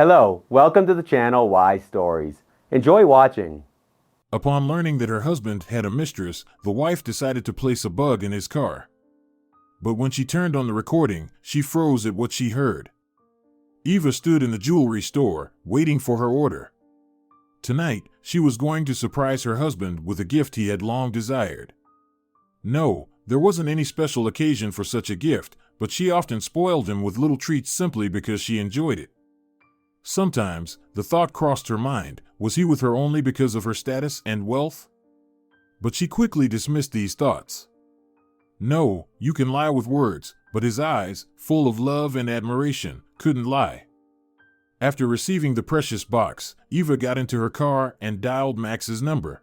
Hello, welcome to the channel Why Stories. Enjoy watching. Upon learning that her husband had a mistress, the wife decided to place a bug in his car. But when she turned on the recording, she froze at what she heard. Eva stood in the jewelry store, waiting for her order. Tonight, she was going to surprise her husband with a gift he had long desired. No, there wasn't any special occasion for such a gift, but she often spoiled him with little treats simply because she enjoyed it. Sometimes, the thought crossed her mind, was he with her only because of her status and wealth? But she quickly dismissed these thoughts. No, you can lie with words, but his eyes, full of love and admiration, couldn't lie. After receiving the precious box, Eva got into her car and dialed Max's number.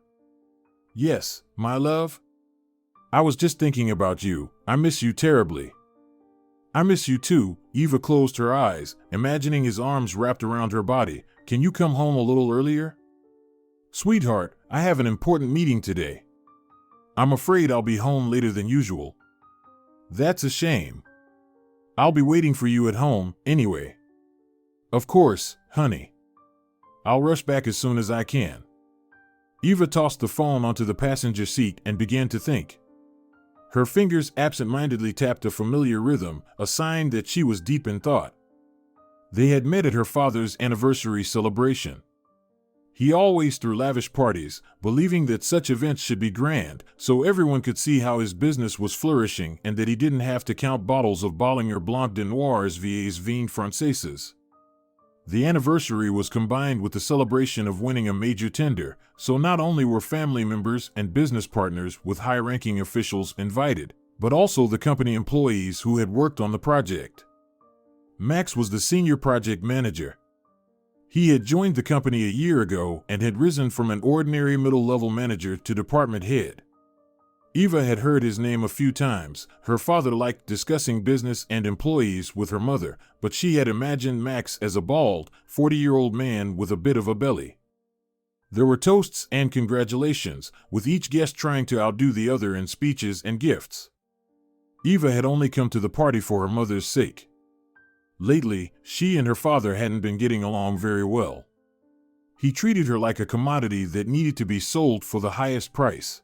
Yes, my love? I was just thinking about you. I miss you terribly. I miss you too. Eva closed her eyes, imagining his arms wrapped around her body. Can you come home a little earlier? Sweetheart, I have an important meeting today. I'm afraid I'll be home later than usual. That's a shame. I'll be waiting for you at home, anyway. Of course, honey. I'll rush back as soon as I can. Eva tossed the phone onto the passenger seat and began to think. Her fingers absent-mindedly tapped a familiar rhythm, a sign that she was deep in thought. They had met at her father's anniversary celebration. He always threw lavish parties, believing that such events should be grand, so everyone could see how his business was flourishing and that he didn't have to count bottles of Bollinger Blanc de Noirs vs Vins Franceses. The anniversary was combined with the celebration of winning a major tender, so not only were family members and business partners with high-ranking officials invited, but also the company employees who had worked on the project. Max was the senior project manager. He had joined the company a year ago and had risen from an ordinary middle-level manager to department head. Eva had heard his name a few times. Her father liked discussing business and employees with her mother, but she had imagined Max as a bald, 40-year-old man with a bit of a belly. There were toasts and congratulations, with each guest trying to outdo the other in speeches and gifts. Eva had only come to the party for her mother's sake. Lately, she and her father hadn't been getting along very well. He treated her like a commodity that needed to be sold for the highest price.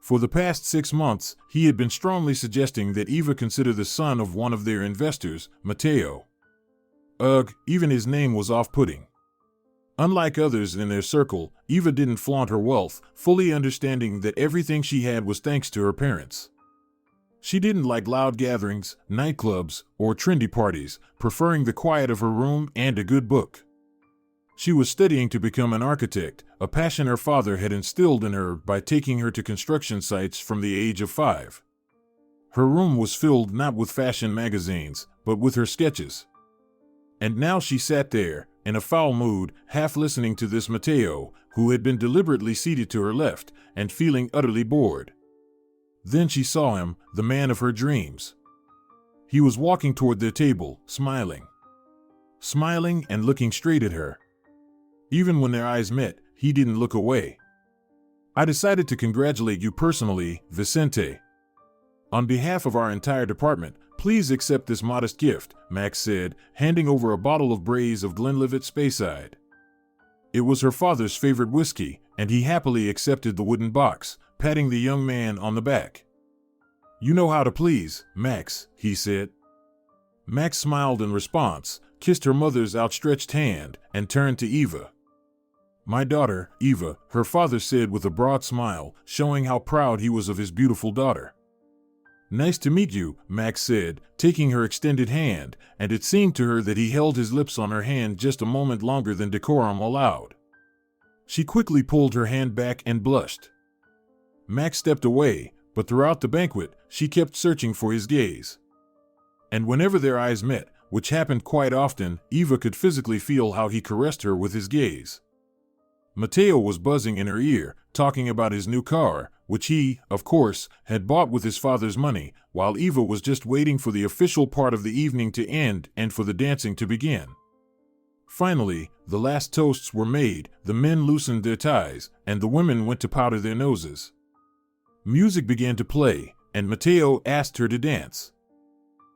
For the past 6 months, he had been strongly suggesting that Eva consider the son of one of their investors, Matteo. Ugh, even his name was off-putting. Unlike others in their circle, Eva didn't flaunt her wealth, fully understanding that everything she had was thanks to her parents. She didn't like loud gatherings, nightclubs, or trendy parties, preferring the quiet of her room and a good book. She was studying to become an architect, a passion her father had instilled in her by taking her to construction sites from the age of 5. Her room was filled not with fashion magazines, but with her sketches. And now she sat there, in a foul mood, half listening to this Matteo, who had been deliberately seated to her left, and feeling utterly bored. Then she saw him, the man of her dreams. He was walking toward their table, smiling. Smiling and looking straight at her. Even when their eyes met, he didn't look away. I decided to congratulate you personally, Vicente. On behalf of our entire department, please accept this modest gift, Max said, handing over a bottle of Braze of Glenlivet Speyside. It was her father's favorite whiskey, and he happily accepted the wooden box, patting the young man on the back. You know how to please, Max, he said. Max smiled in response, kissed her mother's outstretched hand, and turned to Eva. My daughter, Eva, her father said with a broad smile, showing how proud he was of his beautiful daughter. Nice to meet you, Max said, taking her extended hand, and it seemed to her that he held his lips on her hand just a moment longer than decorum allowed. She quickly pulled her hand back and blushed. Max stepped away, but throughout the banquet, she kept searching for his gaze. And whenever their eyes met, which happened quite often, Eva could physically feel how he caressed her with his gaze. Matteo was buzzing in her ear, talking about his new car, which he, of course, had bought with his father's money, while Eva was just waiting for the official part of the evening to end and for the dancing to begin. Finally, the last toasts were made, the men loosened their ties, and the women went to powder their noses. Music began to play, and Matteo asked her to dance.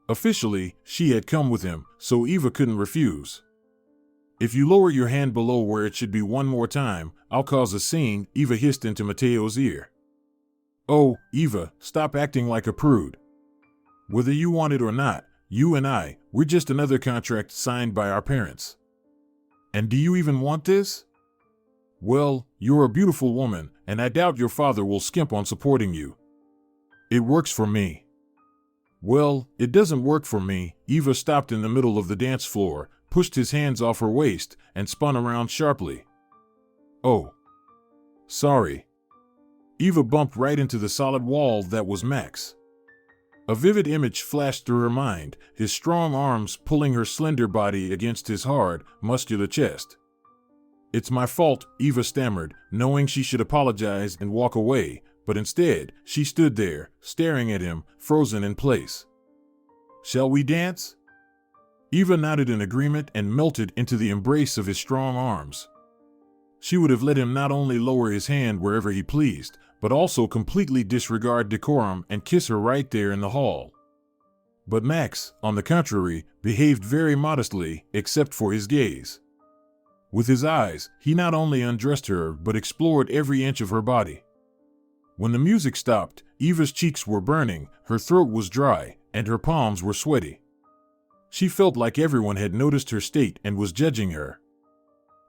Officially, she had come with him, so Eva couldn't refuse. If you lower your hand below where it should be one more time, I'll cause a scene, Eva hissed into Mateo's ear. Oh, Eva, stop acting like a prude. Whether you want it or not, you and we're just another contract signed by our parents. And do you even want this? Well, you're a beautiful woman, and I doubt your father will skimp on supporting you. It works for me. Well, it doesn't work for me. Eva stopped in the middle of the dance floor, pushed his hands off her waist, and spun around sharply. Oh. Sorry. Eva bumped right into the solid wall that was Max. A vivid image flashed through her mind, his strong arms pulling her slender body against his hard, muscular chest. It's my fault, Eva stammered, knowing she should apologize and walk away, but instead, she stood there, staring at him, frozen in place. Shall we dance? Eva nodded in agreement and melted into the embrace of his strong arms. She would have let him not only lower his hand wherever he pleased, but also completely disregard decorum and kiss her right there in the hall. But Max, on the contrary, behaved very modestly, except for his gaze. With his eyes, he not only undressed her but explored every inch of her body. When the music stopped, Eva's cheeks were burning, her throat was dry, and her palms were sweaty. She felt like everyone had noticed her state and was judging her.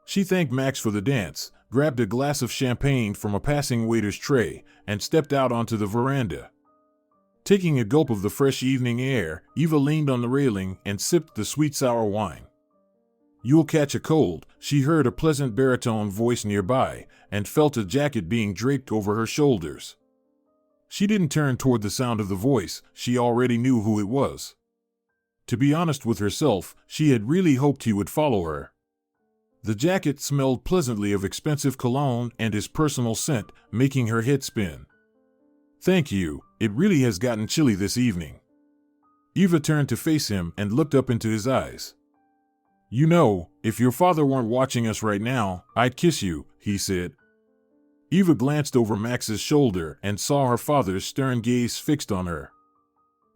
She thanked Max for the dance, grabbed a glass of champagne from a passing waiter's tray, and stepped out onto the veranda. Taking a gulp of the fresh evening air, Eva leaned on the railing and sipped the sweet sour wine. You'll catch a cold, she heard a pleasant baritone voice nearby, and felt a jacket being draped over her shoulders. She didn't turn toward the sound of the voice, she already knew who it was. To be honest with herself, she had really hoped he would follow her. The jacket smelled pleasantly of expensive cologne and his personal scent, making her head spin. Thank you, it really has gotten chilly this evening. Eva turned to face him and looked up into his eyes. You know, if your father weren't watching us right now, I'd kiss you, he said. Eva glanced over Max's shoulder and saw her father's stern gaze fixed on her.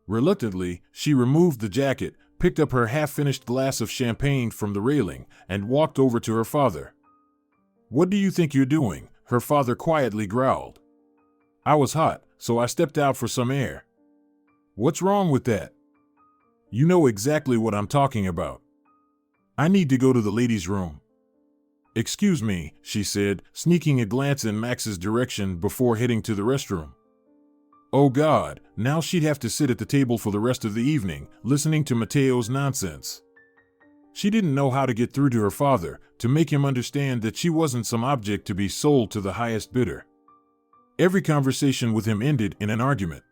Reluctantly, she removed the jacket, picked up her half-finished glass of champagne from the railing, and walked over to her father. What do you think you're doing? Her father quietly growled. I was hot, so I stepped out for some air. What's wrong with that? You know exactly what I'm talking about. I need to go to the ladies' room. Excuse me, she said, sneaking a glance in Max's direction before heading to the restroom. Oh God, now she'd have to sit at the table for the rest of the evening, listening to Mateo's nonsense. She didn't know how to get through to her father, to make him understand that she wasn't some object to be sold to the highest bidder. Every conversation with him ended in an argument.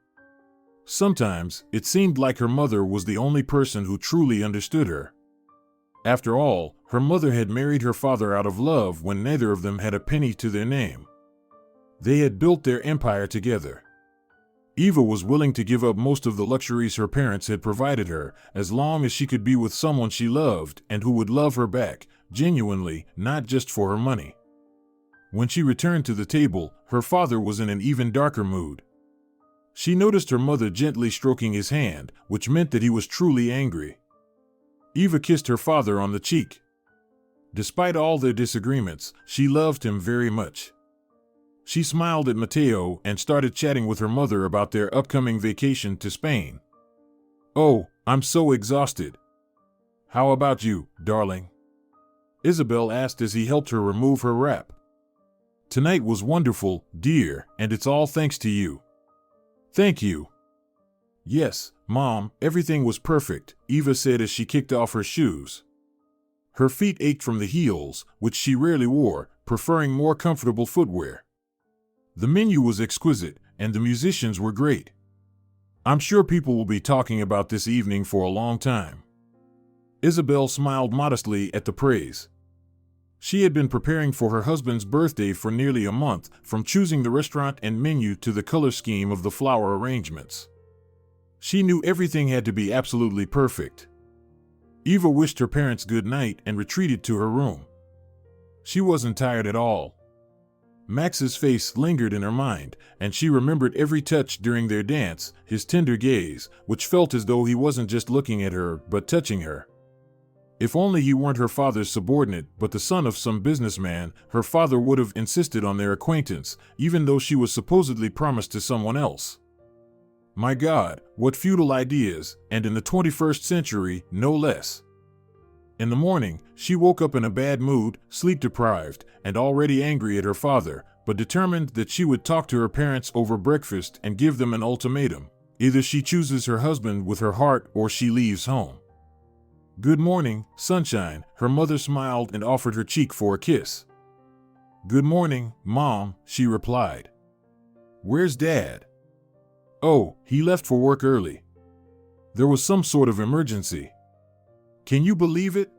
Sometimes, it seemed like her mother was the only person who truly understood her. After all, her mother had married her father out of love when neither of them had a penny to their name. They had built their empire together. Eva was willing to give up most of the luxuries her parents had provided her, as long as she could be with someone she loved and who would love her back, genuinely, not just for her money. When she returned to the table, her father was in an even darker mood. She noticed her mother gently stroking his hand, which meant that he was truly angry. Eva kissed her father on the cheek. Despite all their disagreements, she loved him very much. She smiled at Mateo and started chatting with her mother about their upcoming vacation to Spain. Oh, I'm so exhausted. How about you, darling? Isabel asked as he helped her remove her wrap. Tonight was wonderful, dear, and it's all thanks to you. Thank you. Yes, Mom, everything was perfect, Eva said as she kicked off her shoes. Her feet ached from the heels, which she rarely wore, preferring more comfortable footwear. The menu was exquisite, and the musicians were great. I'm sure people will be talking about this evening for a long time. Isabel smiled modestly at the praise. She had been preparing for her husband's birthday for nearly a month, from choosing the restaurant and menu to the color scheme of the flower arrangements. She knew everything had to be absolutely perfect. Eva wished her parents good night and retreated to her room. She wasn't tired at all. Max's face lingered in her mind, and she remembered every touch during their dance, his tender gaze, which felt as though he wasn't just looking at her, but touching her. If only he weren't her father's subordinate, but the son of some businessman, her father would have insisted on their acquaintance, even though she was supposedly promised to someone else. My God, what futile ideas, and in the 21st century, no less. In the morning, she woke up in a bad mood, sleep-deprived, and already angry at her father, but determined that she would talk to her parents over breakfast and give them an ultimatum. Either she chooses her husband with her heart or she leaves home. Good morning, sunshine, her mother smiled and offered her cheek for a kiss. Good morning, Mom, she replied. Where's Dad? Oh, he left for work early. There was some sort of emergency. Can you believe it?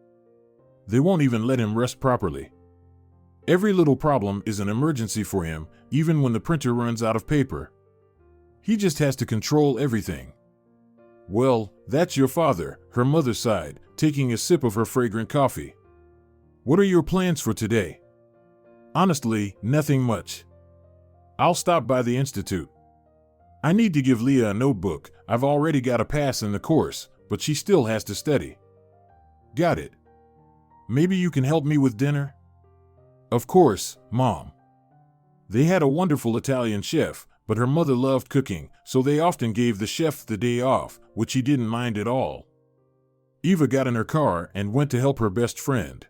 They won't even let him rest properly. Every little problem is an emergency for him, even when the printer runs out of paper. He just has to control everything. Well, that's your father, her mother sighed, taking a sip of her fragrant coffee. What are your plans for today? Honestly, nothing much. I'll stop by the institute. I need to give Leah a notebook. I've already got a pass in the course, but she still has to study. Got it. Maybe you can help me with dinner? Of course, Mom. They had a wonderful Italian chef, but her mother loved cooking, so they often gave the chef the day off, which he didn't mind at all. Eva got in her car and went to help her best friend.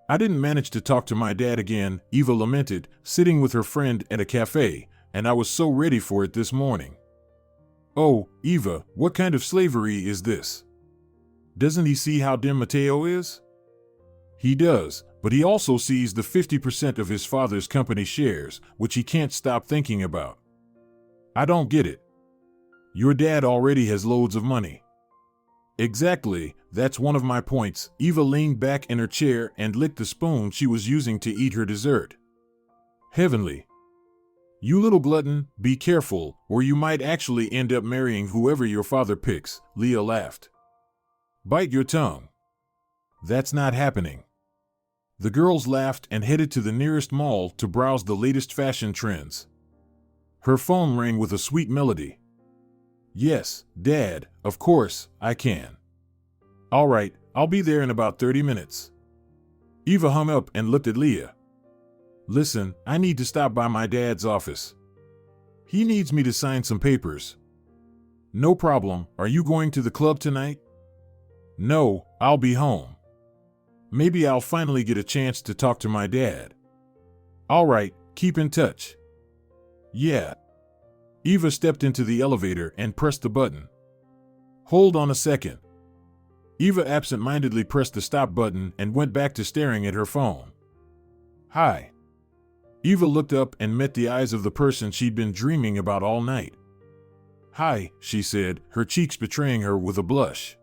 I didn't manage to talk to my dad again, Eva lamented, sitting with her friend at a cafe, and I was so ready for it this morning. Oh, Eva, what kind of slavery is this? Doesn't he see how dim Mateo is? He does, but he also sees the 50% of his father's company shares, which he can't stop thinking about. I don't get it. Your dad already has loads of money. Exactly, that's one of my points. Eva leaned back in her chair and licked the spoon she was using to eat her dessert. Heavenly. You little glutton, be careful, or you might actually end up marrying whoever your father picks, Leah laughed. Bite your tongue. That's not happening. The girls laughed and headed to the nearest mall to browse the latest fashion trends. Her phone rang with a sweet melody. Yes, Dad, of course, I can. All right, I'll be there in about 30 minutes. Eva hung up and looked at Leah. Listen, I need to stop by my dad's office. He needs me to sign some papers. No problem. Are you going to the club tonight? No, I'll be home. Maybe I'll finally get a chance to talk to my dad. All right, keep in touch. Yeah. Eva stepped into the elevator and pressed the button. Hold on a second. Eva absent-mindedly pressed the stop button and went back to staring at her phone. Hi. Eva looked up and met the eyes of the person she'd been dreaming about all night. Hi, she said, her cheeks betraying her with a blush.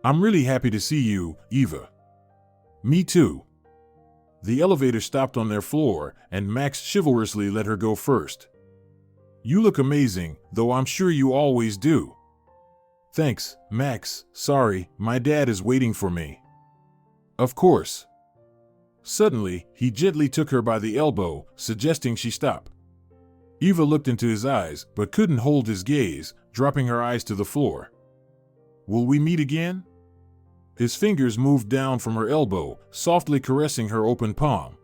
I'm really happy to see you, Eva. Me too. The elevator stopped on their floor, and Max chivalrously let her go first. You look amazing, though I'm sure you always do. Thanks, Max. Sorry, my dad is waiting for me. Of course. Suddenly, he gently took her by the elbow, suggesting she stop. Eva looked into his eyes, but couldn't hold his gaze, dropping her eyes to the floor. Will we meet again? His fingers moved down from her elbow, softly caressing her open palm.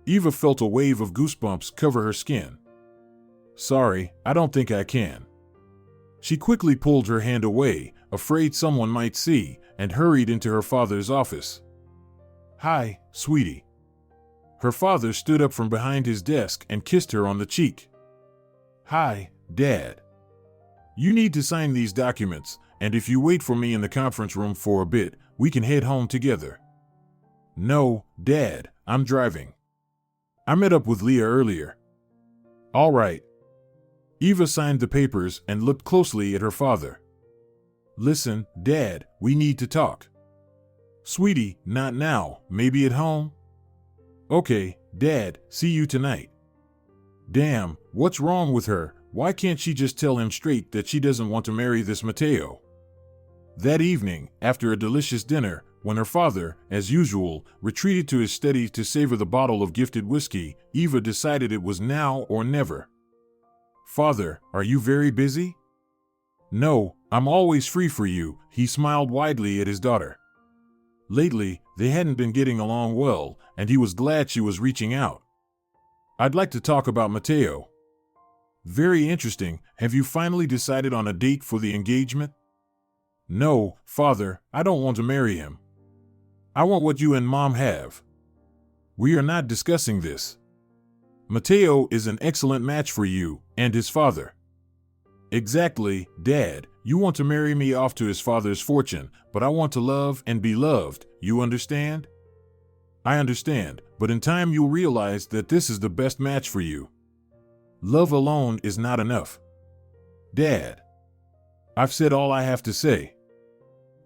Eva felt a wave of goosebumps cover her skin. Sorry, I don't think I can. She quickly pulled her hand away, afraid someone might see, and hurried into her father's office. Hi, sweetie. Her father stood up from behind his desk and kissed her on the cheek. Hi, Dad. You need to sign these documents, and if you wait for me in the conference room for a bit, we can head home together. No, Dad, I'm driving. I met up with Leah earlier. All right. Eva signed the papers and looked closely at her father. Listen, Dad, we need to talk. Sweetie, not now, maybe at home? Okay, Dad, see you tonight. Damn, what's wrong with her? Why can't she just tell him straight that she doesn't want to marry this Mateo? That evening, after a delicious dinner, when her father, as usual, retreated to his study to savor the bottle of gifted whiskey, Eva decided it was now or never. Father, are you very busy? No, I'm always free for you, he smiled widely at his daughter. Lately, they hadn't been getting along well, and he was glad she was reaching out. I'd like to talk about Mateo. Very interesting. Have you finally decided on a date for the engagement? No, Father, I don't want to marry him. I want what you and Mom have. We are not discussing this. Mateo is an excellent match for you and his father. Exactly, Dad. You want to marry me off to his father's fortune, but I want to love and be loved, you understand? I understand, but in time you'll realize that this is the best match for you. Love alone is not enough. Dad. I've said all I have to say.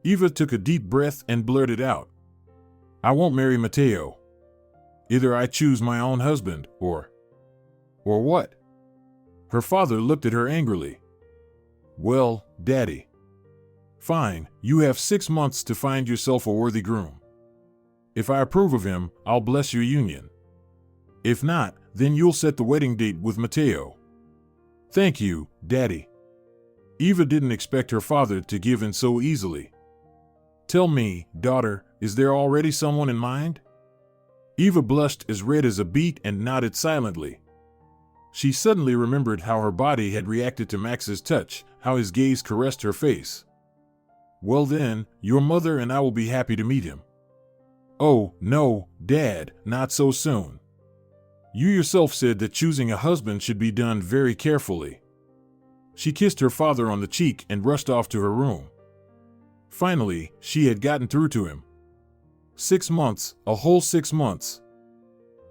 Eva took a deep breath and blurted out. I won't marry Mateo. Either I choose my own husband, or what? Her father looked at her angrily. Well, Daddy. Fine, you have 6 months to find yourself a worthy groom. If I approve of him, I'll bless your union. If not, then you'll set the wedding date with Mateo. Thank you, Daddy. Eva didn't expect her father to give in so easily. Tell me, daughter, is there already someone in mind? Eva blushed as red as a beet and nodded silently. She suddenly remembered how her body had reacted to Max's touch, how his gaze caressed her face. Well then, your mother and I will be happy to meet him. Oh, no, Dad, not so soon. You yourself said that choosing a husband should be done very carefully. She kissed her father on the cheek and rushed off to her room. Finally, she had gotten through to him. 6 months, a whole 6 months.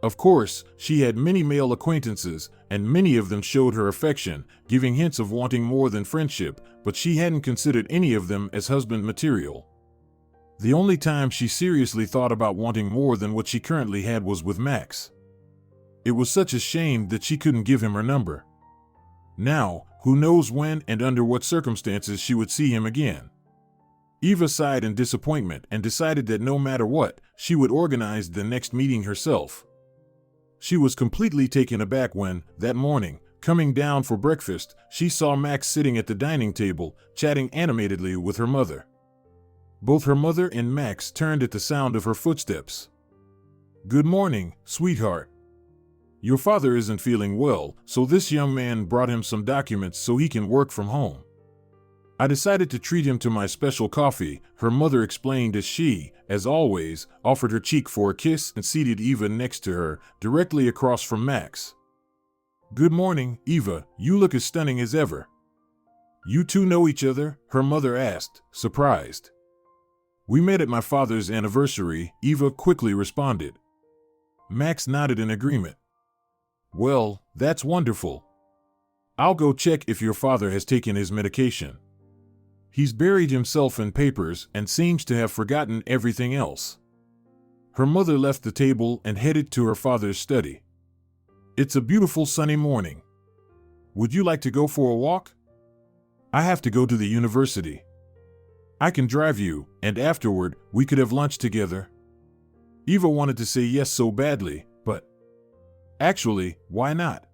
Of course, she had many male acquaintances, and many of them showed her affection, giving hints of wanting more than friendship, but she hadn't considered any of them as husband material. The only time she seriously thought about wanting more than what she currently had was with Max. It was such a shame that she couldn't give him her number. Now, who knows when and under what circumstances she would see him again. Eva sighed in disappointment and decided that no matter what, she would organize the next meeting herself. She was completely taken aback when, that morning, coming down for breakfast, she saw Max sitting at the dining table, chatting animatedly with her mother. Both her mother and Max turned at the sound of her footsteps. Good morning, sweetheart. Your father isn't feeling well, so this young man brought him some documents so he can work from home. I decided to treat him to my special coffee, her mother explained as she, as always, offered her cheek for a kiss and seated Eva next to her, directly across from Max. Good morning, Eva, you look as stunning as ever. You two know each other? Her mother asked, surprised. We met at my father's anniversary, Eva quickly responded. Max nodded in agreement. Well, that's wonderful. I'll go check if your father has taken his medication. He's buried himself in papers and seems to have forgotten everything else. Her mother left the table and headed to her father's study. It's a beautiful sunny morning. Would you like to go for a walk? I have to go to the university. I can drive you, and afterward, we could have lunch together. Eva wanted to say yes so badly, but actually, why not?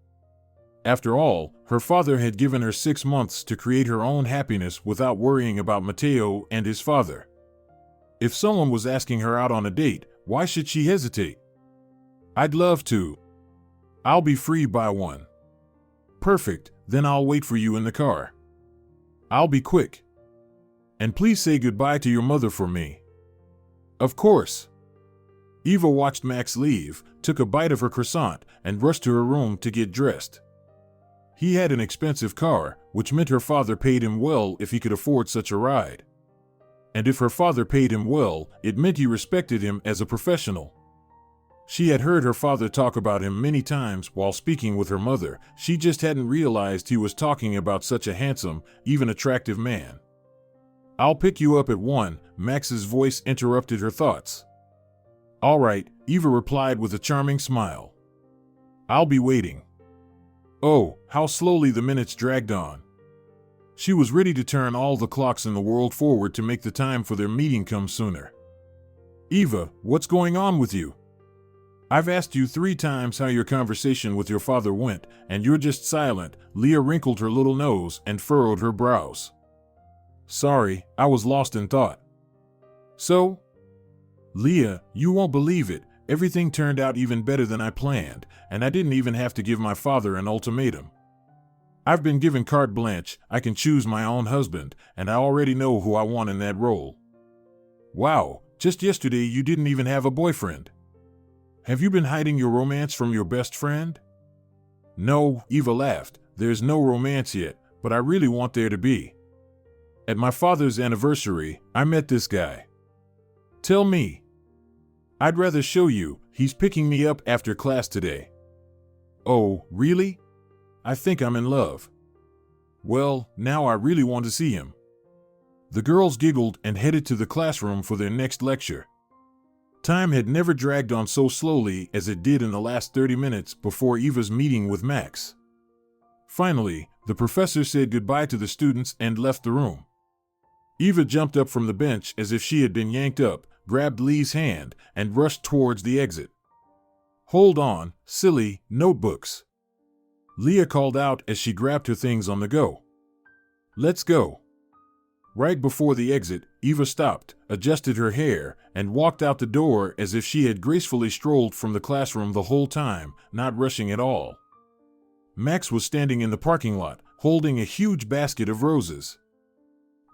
After all, her father had given her 6 months to create her own happiness without worrying about Mateo and his father. If someone was asking her out on a date, why should she hesitate? I'd love to. I'll be free by 1. Perfect, then I'll wait for you in the car. I'll be quick. And please say goodbye to your mother for me. Of course. Eva watched Max leave, took a bite of her croissant, and rushed to her room to get dressed. He had an expensive car, which meant her father paid him well if he could afford such a ride. And if her father paid him well, it meant he respected him as a professional. She had heard her father talk about him many times while speaking with her mother. She just hadn't realized he was talking about such a handsome, even attractive man. I'll pick you up at 1, Max's voice interrupted her thoughts. All right, Eva replied with a charming smile. I'll be waiting. Oh, how slowly the minutes dragged on. She was ready to turn all the clocks in the world forward to make the time for their meeting come sooner. Eva, what's going on with you? I've asked you 3 times how your conversation with your father went, and you're just silent. Leah wrinkled her little nose and furrowed her brows. Sorry, I was lost in thought. So? Leah, you won't believe it. Everything turned out even better than I planned, and I didn't even have to give my father an ultimatum. I've been given carte blanche, I can choose my own husband, and I already know who I want in that role. Wow, just yesterday you didn't even have a boyfriend. Have you been hiding your romance from your best friend? No, Eva laughed. There's no romance yet, but I really want there to be. At my father's anniversary, I met this guy. Tell me. I'd rather show you. He's picking me up after class today. Oh, really? I think I'm in love. Well, now I really want to see him. The girls giggled and headed to the classroom for their next lecture. Time had never dragged on so slowly as it did in the last 30 minutes before Eva's meeting with Max. Finally, the professor said goodbye to the students and left the room. Eva jumped up from the bench as if she had been yanked up, grabbed Lee's hand, and rushed towards the exit. Hold on, silly, notebooks. Leah called out as she grabbed her things on the go. Let's go. Right before the exit, Eva stopped, adjusted her hair, and walked out the door as if she had gracefully strolled from the classroom the whole time, not rushing at all. Max was standing in the parking lot, holding a huge basket of roses.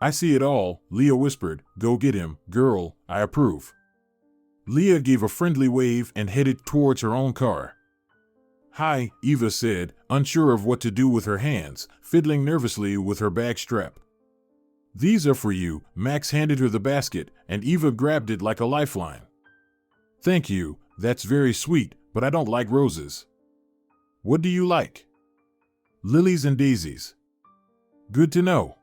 I see it all, Leah whispered. Go get him, girl, I approve. Leah gave a friendly wave and headed towards her own car. Hi, Eva said, unsure of what to do with her hands, fiddling nervously with her bag strap. These are for you. Max handed her the basket, and Eva grabbed it like a lifeline. Thank you, that's very sweet, but I don't like roses. What do you like? Lilies and daisies. Good to know.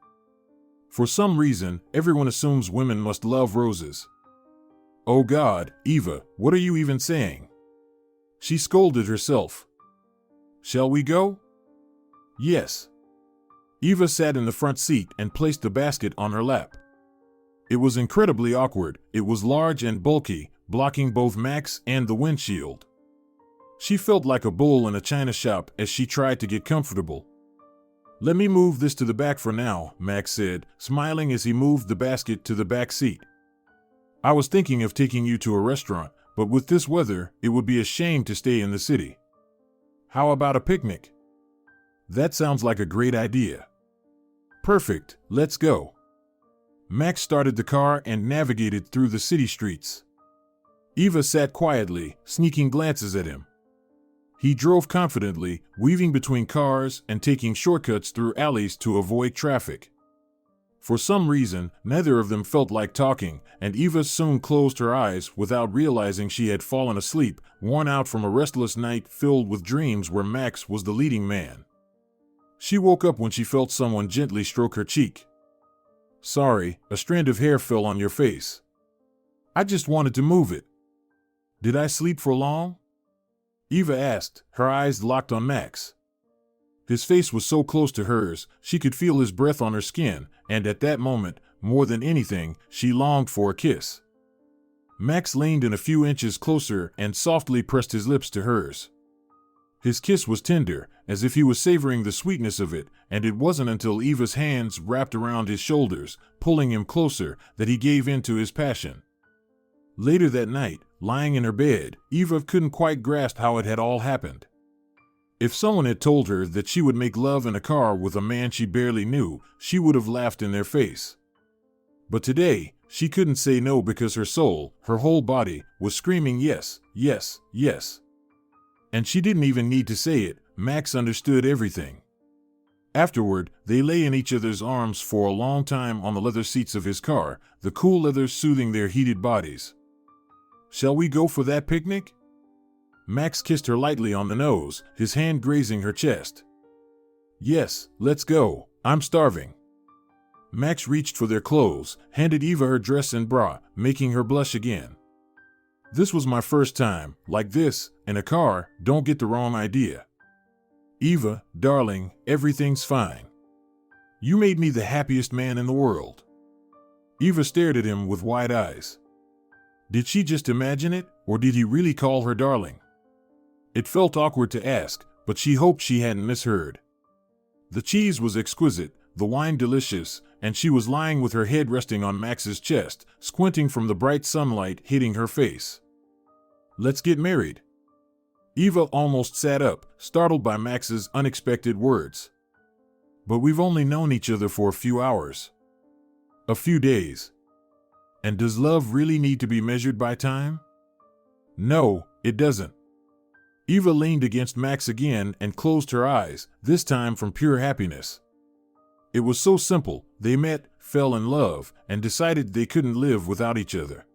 For some reason, everyone assumes women must love roses. Oh God, Eva, what are you even saying? She scolded herself. Shall we go? Yes. Eva sat in the front seat and placed the basket on her lap. It was incredibly awkward. It was large and bulky, blocking both Max and the windshield. She felt like a bull in a china shop as she tried to get comfortable. Let me move this to the back for now, Max said, smiling as he moved the basket to the back seat. I was thinking of taking you to a restaurant, but with this weather, it would be a shame to stay in the city. How about a picnic? That sounds like a great idea. Perfect, let's go. Max started the car and navigated through the city streets. Eva sat quietly, sneaking glances at him. He drove confidently, weaving between cars and taking shortcuts through alleys to avoid traffic. For some reason, neither of them felt like talking, and Eva soon closed her eyes without realizing she had fallen asleep, worn out from a restless night filled with dreams where Max was the leading man. She woke up when she felt someone gently stroke her cheek. Sorry, a strand of hair fell on your face. I just wanted to move it. Did I sleep for long? Eva asked, her eyes locked on Max. His face was so close to hers, she could feel his breath on her skin, and at that moment, more than anything, she longed for a kiss. Max leaned in a few inches closer and softly pressed his lips to hers. His kiss was tender, as if he was savoring the sweetness of it, and it wasn't until Eva's hands wrapped around his shoulders, pulling him closer, that he gave in to his passion. Later that night, lying in her bed, Eva couldn't quite grasp how it had all happened. If someone had told her that she would make love in a car with a man she barely knew, she would have laughed in their face. But today, she couldn't say no because her soul, her whole body, was screaming yes, yes, yes. And she didn't even need to say it, Max understood everything. Afterward, they lay in each other's arms for a long time on the leather seats of his car, the cool leather soothing their heated bodies. Shall we go for that picnic? Max kissed her lightly on the nose, his hand grazing her chest. Yes, let's go. I'm starving. Max reached for their clothes, handed Eva her dress and bra, making her blush again. This was my first time, like this, in a car, don't get the wrong idea. Eva, darling, everything's fine. You made me the happiest man in the world. Eva stared at him with wide eyes. Did she just imagine it, or did he really call her darling? It felt awkward to ask, but she hoped she hadn't misheard. The cheese was exquisite, the wine delicious, and she was lying with her head resting on Max's chest, squinting from the bright sunlight hitting her face. "Let's get married." Eva almost sat up, startled by Max's unexpected words. "But we've only known each other for a few hours. A few days. And does love really need to be measured by time?" "No, it doesn't." Eva leaned against Max again and closed her eyes, this time from pure happiness. It was so simple. They met, fell in love, and decided they couldn't live without each other.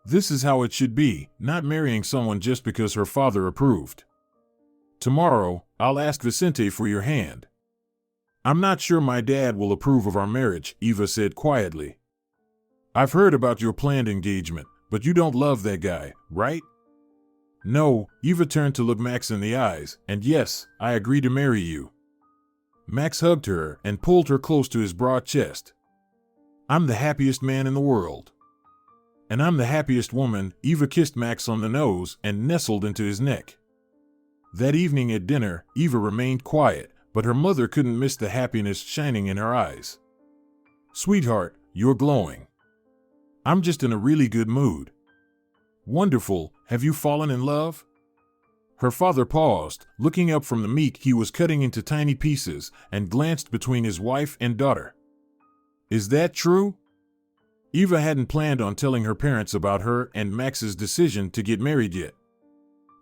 This is how it should be, not marrying someone just because her father approved. "Tomorrow, I'll ask Vicente for your hand." "I'm not sure my dad will approve of our marriage," Eva said quietly. "I've heard about your planned engagement, but you don't love that guy, right?" "No," Eva turned to look Max in the eyes, "and yes, I agree to marry you." Max hugged her and pulled her close to his broad chest. "I'm the happiest man in the world." "And I'm the happiest woman." Eva kissed Max on the nose and nestled into his neck. That evening at dinner, Eva remained quiet, but her mother couldn't miss the happiness shining in her eyes. "Sweetheart, you're glowing." "I'm just in a really good mood." "Wonderful. Have you fallen in love?" Her father paused, looking up from the meat he was cutting into tiny pieces, and glanced between his wife and daughter. "Is that true?" Eva hadn't planned on telling her parents about her and Max's decision to get married yet.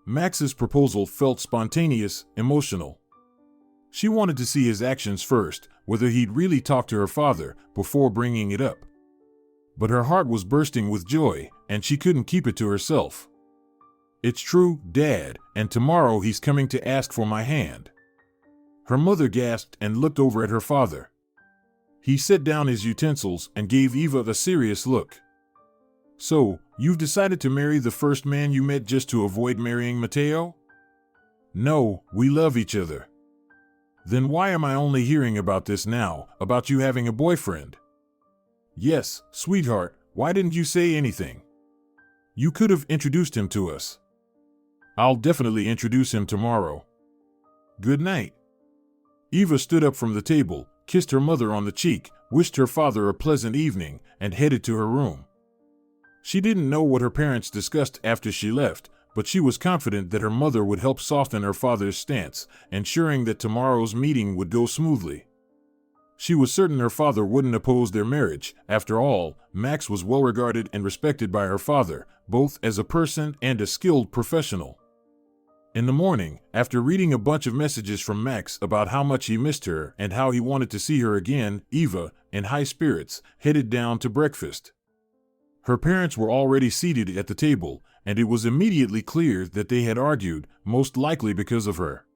Max's proposal felt spontaneous, emotional. She wanted to see his actions first, whether he'd really talk to her father before bringing it up. But her heart was bursting with joy, and she couldn't keep it to herself. "It's true, Dad, and tomorrow he's coming to ask for my hand." Her mother gasped and looked over at her father. He set down his utensils and gave Eva a serious look. "So, you've decided to marry the first man you met just to avoid marrying Mateo?" "No, we love each other." "Then why am I only hearing about this now, about you having a boyfriend?" "Yes, sweetheart, why didn't you say anything? You could have introduced him to us." "I'll definitely introduce him tomorrow. Good night." Eva stood up from the table, kissed her mother on the cheek, wished her father a pleasant evening, and headed to her room. She didn't know what her parents discussed after she left, but she was confident that her mother would help soften her father's stance, ensuring that tomorrow's meeting would go smoothly. She was certain her father wouldn't oppose their marriage. After all, Max was well regarded and respected by her father, both as a person and a skilled professional. In the morning, after reading a bunch of messages from Max about how much he missed her and how he wanted to see her again, Eva, in high spirits, headed down to breakfast. Her parents were already seated at the table, and it was immediately clear that they had argued, most likely because of her.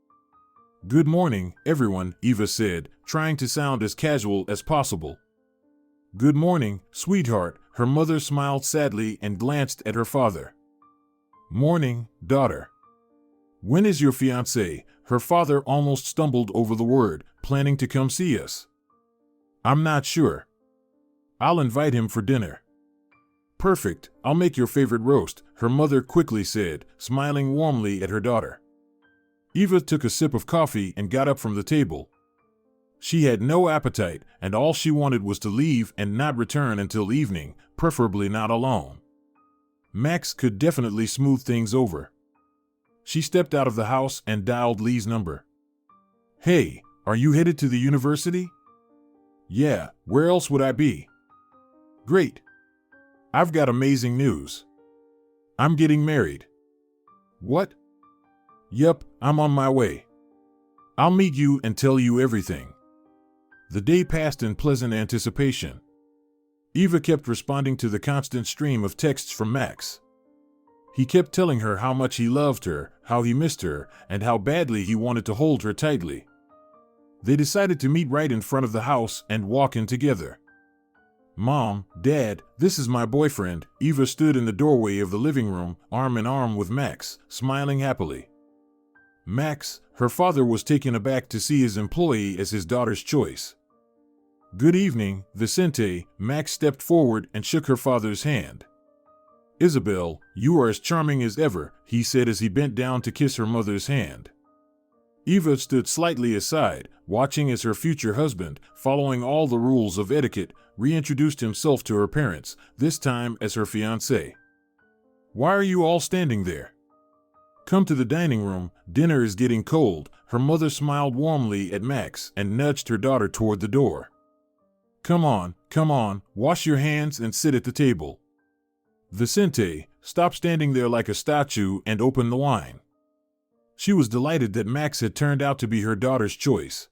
"Good morning, everyone," Eva said, trying to sound as casual as possible. "Good morning, sweetheart," her mother smiled sadly and glanced at her father. "Morning, daughter. When is your fiancé?" Her father almost stumbled over the word, "planning to come see us." "I'm not sure. I'll invite him for dinner." "Perfect, I'll make your favorite roast," her mother quickly said, smiling warmly at her daughter. Eva took a sip of coffee and got up from the table. She had no appetite, and all she wanted was to leave and not return until evening, preferably not alone. Max could definitely smooth things over. She stepped out of the house and dialed Lee's number. "Hey, are you headed to the university?" "Yeah, where else would I be?" "Great. I've got amazing news. I'm getting married." "What?" "Yup, I'm on my way. I'll meet you and tell you everything." The day passed in pleasant anticipation. Eva kept responding to the constant stream of texts from Max. He kept telling her how much he loved her, how he missed her, and how badly he wanted to hold her tightly. They decided to meet right in front of the house and walk in together. "Mom, Dad, this is my boyfriend." Eva stood in the doorway of the living room, arm in arm with Max, smiling happily. Max, her father, was taken aback to see his employee as his daughter's choice. "Good evening, Vicente." Max stepped forward and shook her father's hand. "Isabel, you are as charming as ever," he said as he bent down to kiss her mother's hand. Eva stood slightly aside, watching as her future husband, following all the rules of etiquette, reintroduced himself to her parents, this time as her fiancé. "Why are you all standing there? Come to the dining room, dinner is getting cold." Her mother smiled warmly at Max and nudged her daughter toward the door. Come on, wash your hands and sit at the table. Vicente, stop standing there like a statue and open the wine." She was delighted that Max had turned out to be her daughter's choice.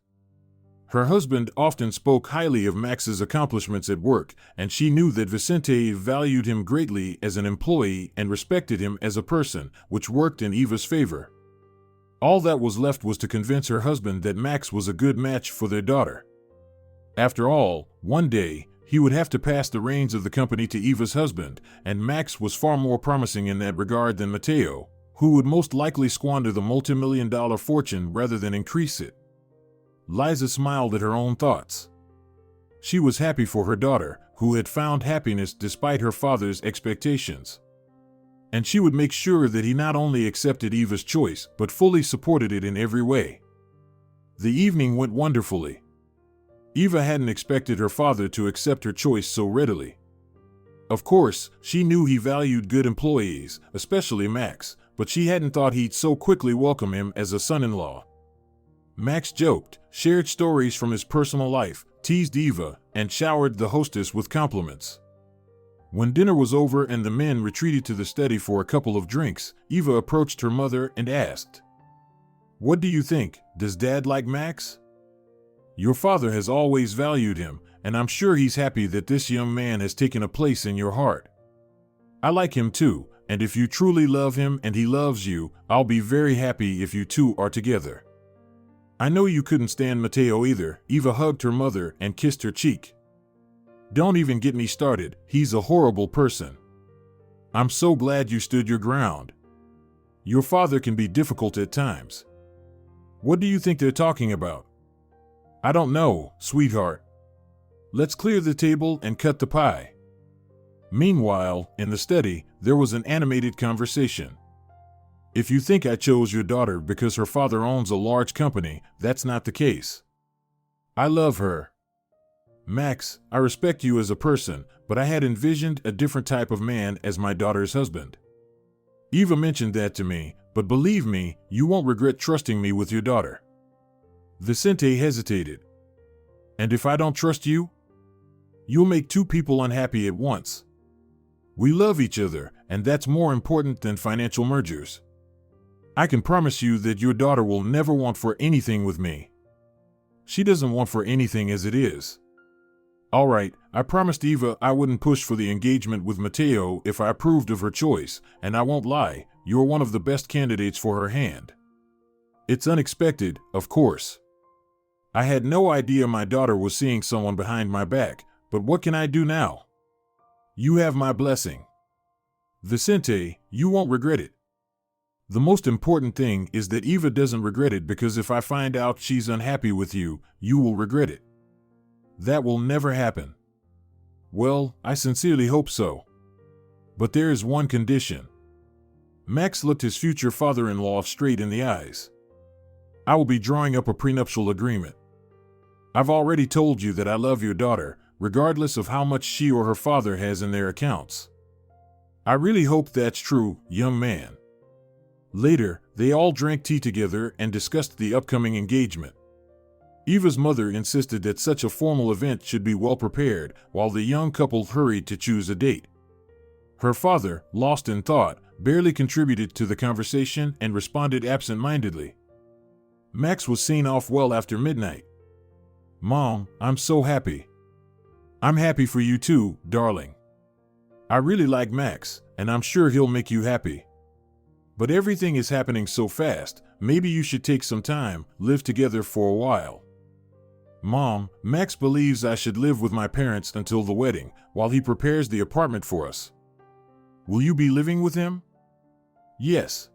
Her husband often spoke highly of Max's accomplishments at work, and she knew that Vicente valued him greatly as an employee and respected him as a person, which worked in Eva's favor. All that was left was to convince her husband that Max was a good match for their daughter. After all, one day, he would have to pass the reins of the company to Eva's husband, and Max was far more promising in that regard than Mateo, who would most likely squander the multimillion-dollar fortune rather than increase it. Liza smiled at her own thoughts. She was happy for her daughter, who had found happiness despite her father's expectations. And she would make sure that he not only accepted Eva's choice, but fully supported it in every way. The evening went wonderfully. Eva hadn't expected her father to accept her choice so readily. Of course, she knew he valued good employees, especially Max, but she hadn't thought he'd so quickly welcome him as a son-in-law. Max joked, shared stories from his personal life, teased Eva, and showered the hostess with compliments. When dinner was over and the men retreated to the study for a couple of drinks, Eva approached her mother and asked, "What do you think? Does Dad like Max? Your father has always valued him, and I'm sure he's happy that this young man has taken a place in your heart. I like him too, and if you truly love him and he loves you, I'll be very happy if you two are together." "I know you couldn't stand Mateo either." Eva hugged her mother and kissed her cheek. "Don't even get me started, he's a horrible person. I'm so glad you stood your ground. Your father can be difficult at times." "What do you think they're talking about?" "I don't know, sweetheart. Let's clear the table and cut the pie." Meanwhile, in the study, there was an animated conversation. "If you think I chose your daughter because her father owns a large company, that's not the case. I love her. Max, I respect you as a person, but I had envisioned a different type of man as my daughter's husband. Eva mentioned that to me, but believe me, you won't regret trusting me with your daughter." Vicente hesitated. "And if I don't trust you? You'll make two people unhappy at once. We love each other, and that's more important than financial mergers. I can promise you that your daughter will never want for anything with me. She doesn't want for anything as it is. All right, I promised Eva I wouldn't push for the engagement with Mateo if I approved of her choice, and I won't lie, you're one of the best candidates for her hand. It's unexpected, of course. I had no idea my daughter was seeing someone behind my back, but what can I do now? You have my blessing. Vicente, you won't regret it. The most important thing is that Eva doesn't regret it, because if I find out she's unhappy with you, you will regret it. That will never happen." "Well, I sincerely hope so. But there is one condition." Max looked his future father-in-law straight in the eyes. "I will be drawing up a prenuptial agreement. I've already told you that I love your daughter, regardless of how much she or her father has in their accounts. I really hope that's true, young man." Later, they all drank tea together and discussed the upcoming engagement. Eva's mother insisted that such a formal event should be well prepared, while the young couple hurried to choose a date. Her father, lost in thought, barely contributed to the conversation and responded absent-mindedly. Max was seen off well after midnight. "Mom, I'm so happy." "I'm happy for you too, darling. I really like Max, and I'm sure he'll make you happy. But everything is happening so fast, maybe you should take some time, live together for a while." "Mom, Max believes I should live with my parents until the wedding, while he prepares the apartment for us. Will you be living with him?" "Yes.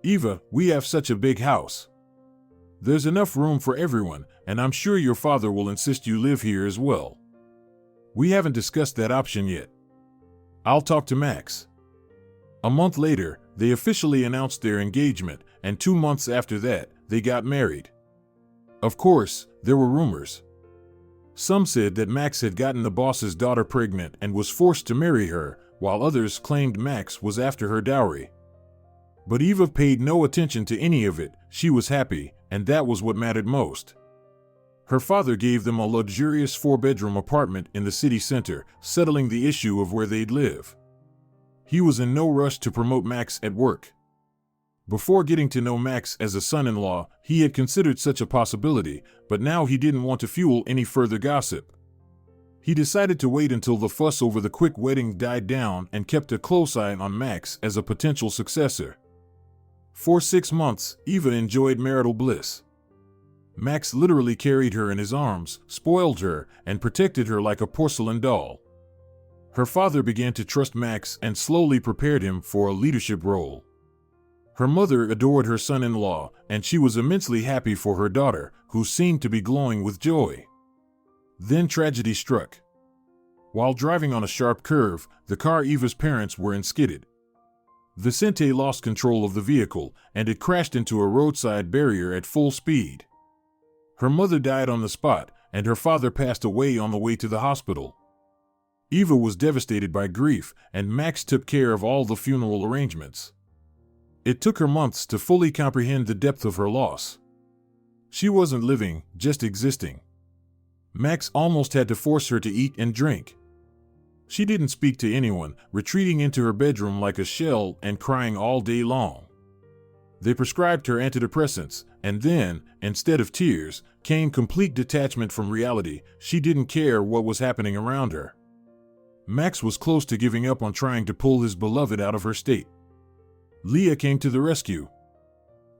Eva, we have such a big house. There's enough room for everyone, and I'm sure your father will insist you live here as well. We haven't discussed that option yet. I'll talk to Max." A month later, they officially announced their engagement, and 2 months after that, they got married. Of course, there were rumors. Some said that Max had gotten the boss's daughter pregnant and was forced to marry her, while others claimed Max was after her dowry. But Eva paid no attention to any of it. She was happy, and that was what mattered most. Her father gave them a luxurious 4-bedroom apartment in the city center, settling the issue of where they'd live. He was in no rush to promote Max at work. Before getting to know Max as a son-in-law, he had considered such a possibility, but now he didn't want to fuel any further gossip. He decided to wait until the fuss over the quick wedding died down and kept a close eye on Max as a potential successor. For 6 months, Eva enjoyed marital bliss. Max literally carried her in his arms, spoiled her, and protected her like a porcelain doll. Her father began to trust Max and slowly prepared him for a leadership role. Her mother adored her son-in-law, and she was immensely happy for her daughter, who seemed to be glowing with joy. Then tragedy struck. While driving on a sharp curve, the car Eva's parents were in skidded. Vicente lost control of the vehicle, and it crashed into a roadside barrier at full speed. Her mother died on the spot, and her father passed away on the way to the hospital. Eva was devastated by grief, and Max took care of all the funeral arrangements. It took her months to fully comprehend the depth of her loss. She wasn't living, just existing. Max almost had to force her to eat and drink. She didn't speak to anyone, retreating into her bedroom like a shell and crying all day long. They prescribed her antidepressants, and then, instead of tears, came complete detachment from reality. She didn't care what was happening around her. Max was close to giving up on trying to pull his beloved out of her state. Leah came to the rescue.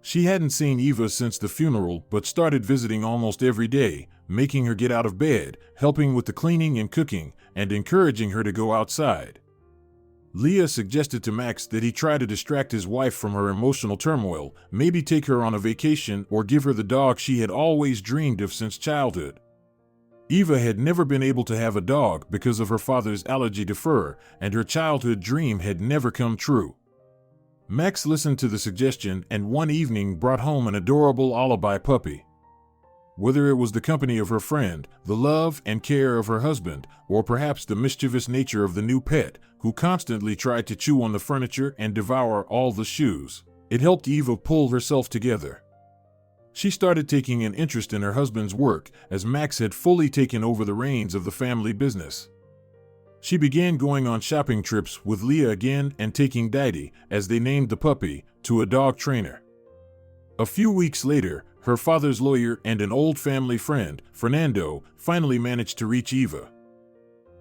She hadn't seen Eva since the funeral, but started visiting almost every day, making her get out of bed, helping with the cleaning and cooking, and encouraging her to go outside. Leah suggested to Max that he try to distract his wife from her emotional turmoil, maybe take her on a vacation or give her the dog she had always dreamed of since childhood. Eva had never been able to have a dog because of her father's allergy to fur, and her childhood dream had never come true. Max listened to the suggestion and one evening brought home an adorable alibi puppy. Whether it was the company of her friend, the love and care of her husband, or perhaps the mischievous nature of the new pet, who constantly tried to chew on the furniture and devour all the shoes, it helped Eva pull herself together. She started taking an interest in her husband's work, as Max had fully taken over the reins of the family business. She began going on shopping trips with Leah again and taking Didi, as they named the puppy, to a dog trainer. A few weeks later, her father's lawyer and an old family friend, Fernando, finally managed to reach Eva.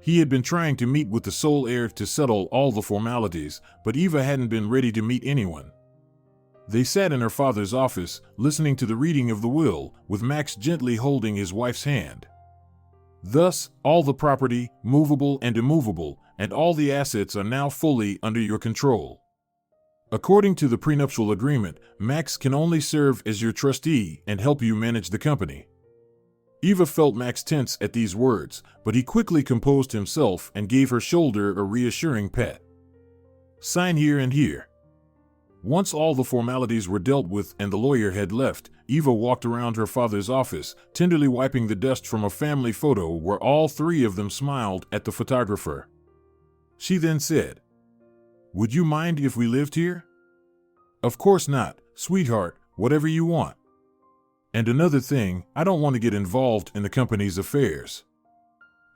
He had been trying to meet with the sole heir to settle all the formalities, but Eva hadn't been ready to meet anyone. They sat in her father's office, listening to the reading of the will, with Max gently holding his wife's hand. Thus, all the property, movable and immovable, and all the assets are now fully under your control. According to the prenuptial agreement, Max can only serve as your trustee and help you manage the company. Eva felt Max tense at these words, but he quickly composed himself and gave her shoulder a reassuring pat. Sign here and here. Once all the formalities were dealt with and the lawyer had left, Eva walked around her father's office, tenderly wiping the dust from a family photo where all three of them smiled at the photographer. She then said, "Would you mind if we lived here?" "Of course not, sweetheart, whatever you want. And another thing, I don't want to get involved in the company's affairs.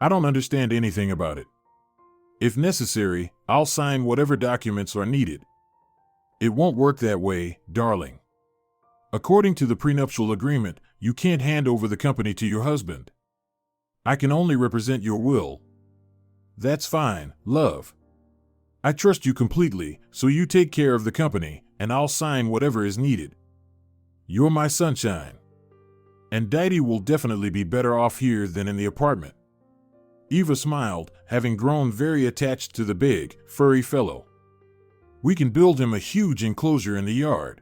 I don't understand anything about it. If necessary, I'll sign whatever documents are needed." "It won't work that way, darling. According to the prenuptial agreement, you can't hand over the company to your husband. I can only represent your will." "That's fine, love. I trust you completely, so you take care of the company, and I'll sign whatever is needed. You're my sunshine. And Didi will definitely be better off here than in the apartment." Eva smiled, having grown very attached to the big, furry fellow. "We can build him a huge enclosure in the yard."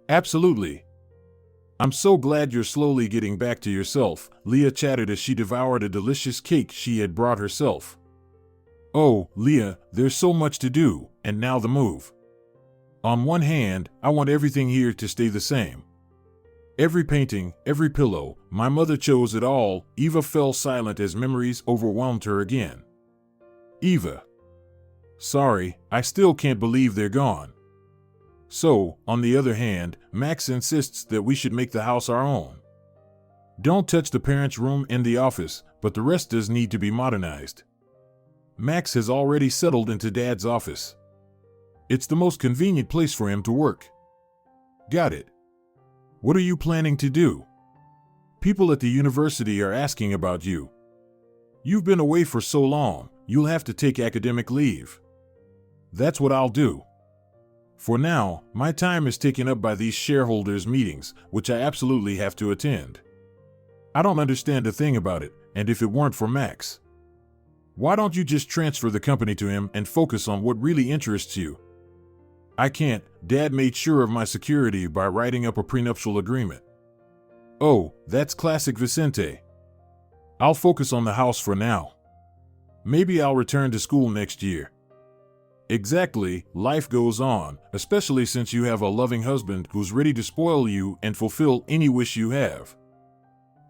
"Absolutely. I'm so glad you're slowly getting back to yourself," Leah chattered as she devoured a delicious cake she had brought herself. "Oh, Leah, there's so much to do, and now the move. On one hand, I want everything here to stay the same. Every painting, every pillow, my mother chose it all. Eva fell silent as memories overwhelmed her again. Eva. Sorry, I still can't believe they're gone. So, on the other hand, Max insists that we should make the house our own. Don't touch the parents' room in the office, but the rest does need to be modernized. Max has already settled into Dad's office. It's the most convenient place for him to work. Got it. What are you planning to do? People at the university are asking about you. You've been away for so long, you'll have to take academic leave. That's what I'll do. For now, my time is taken up by these shareholders' meetings, which I absolutely have to attend. I don't understand a thing about it, and if it weren't for Max. Why don't you just transfer the company to him and focus on what really interests you? I can't. Dad made sure of my security by writing up a prenuptial agreement. Oh, that's classic Vicente. I'll focus on the house for now. Maybe I'll return to school next year. Exactly, life goes on, especially since you have a loving husband who's ready to spoil you and fulfill any wish you have.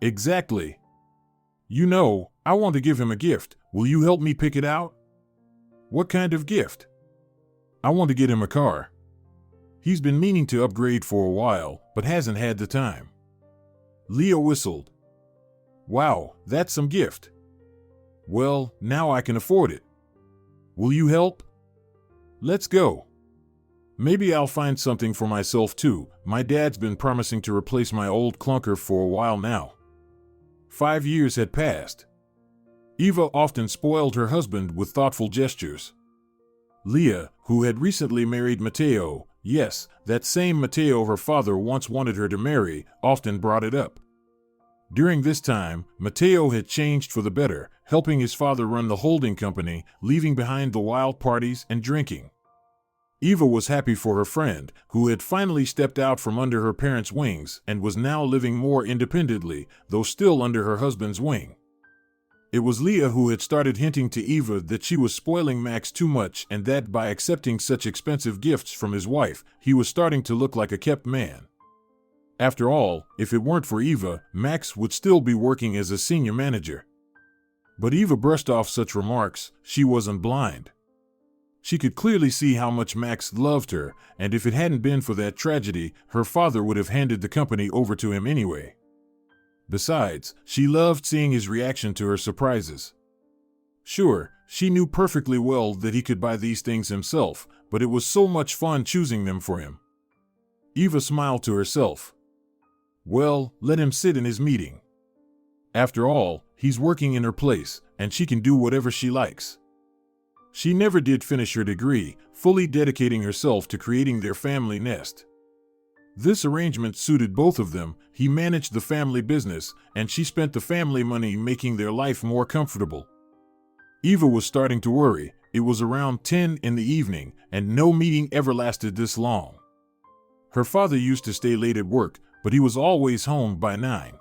Exactly. You know, I want to give him a gift. Will you help me pick it out? What kind of gift? I want to get him a car. He's been meaning to upgrade for a while, but hasn't had the time. Leo whistled. Wow, that's some gift. Well, now I can afford it. Will you help? Let's go. Maybe I'll find something for myself too. My dad's been promising to replace my old clunker for a while now. 5 years had passed. Eva often spoiled her husband with thoughtful gestures. Leah, who had recently married Mateo, yes, that same Mateo her father once wanted her to marry, often brought it up. During this time, Mateo had changed for the better, helping his father run the holding company, leaving behind the wild parties and drinking. Eva was happy for her friend, who had finally stepped out from under her parents' wings and was now living more independently, though still under her husband's wing. It was Leah who had started hinting to Eva that she was spoiling Max too much and that by accepting such expensive gifts from his wife, he was starting to look like a kept man. After all, if it weren't for Eva, Max would still be working as a senior manager. But Eva brushed off such remarks. She wasn't blind. She could clearly see how much Max loved her, and if it hadn't been for that tragedy, her father would have handed the company over to him anyway. Besides, she loved seeing his reaction to her surprises. Sure, she knew perfectly well that he could buy these things himself, but it was so much fun choosing them for him. Eva smiled to herself. Well, let him sit in his meeting. After all, he's working in her place, and she can do whatever she likes. She never did finish her degree, fully dedicating herself to creating their family nest. This arrangement suited both of them. He managed the family business, and she spent the family money making their life more comfortable. Eva was starting to worry. It was around 10 in the evening, and no meeting ever lasted this long. Her father used to stay late at work, but he was always home by 9.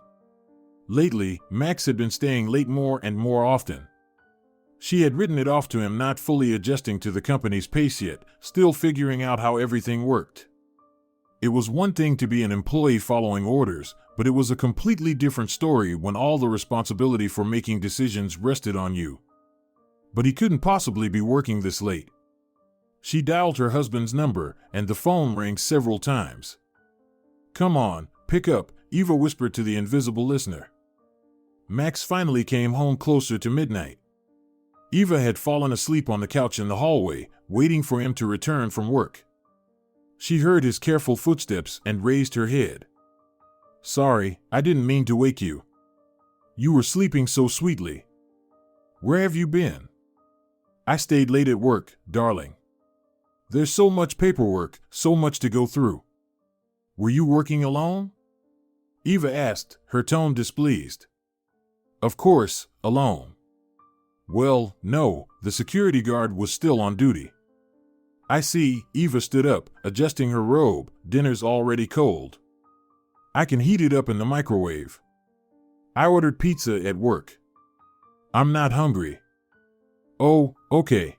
Lately, Max had been staying late more and more often. She had written it off to him, not fully adjusting to the company's pace yet, still figuring out how everything worked. It was one thing to be an employee following orders, but it was a completely different story when all the responsibility for making decisions rested on you. But he couldn't possibly be working this late. She dialed her husband's number, and the phone rang several times. Come on, pick up, Eva whispered to the invisible listener. Max finally came home closer to midnight. Eva had fallen asleep on the couch in the hallway, waiting for him to return from work. She heard his careful footsteps and raised her head. Sorry, I didn't mean to wake you. You were sleeping so sweetly. Where have you been? I stayed late at work, darling. There's so much paperwork, so much to go through. Were you working alone? Eva asked, her tone displeased. Of course, alone. Well, no, the security guard was still on duty. I see. Eva stood up, adjusting her robe. Dinner's already cold. I can heat it up in the microwave. I ordered pizza at work. I'm not hungry. Oh, okay.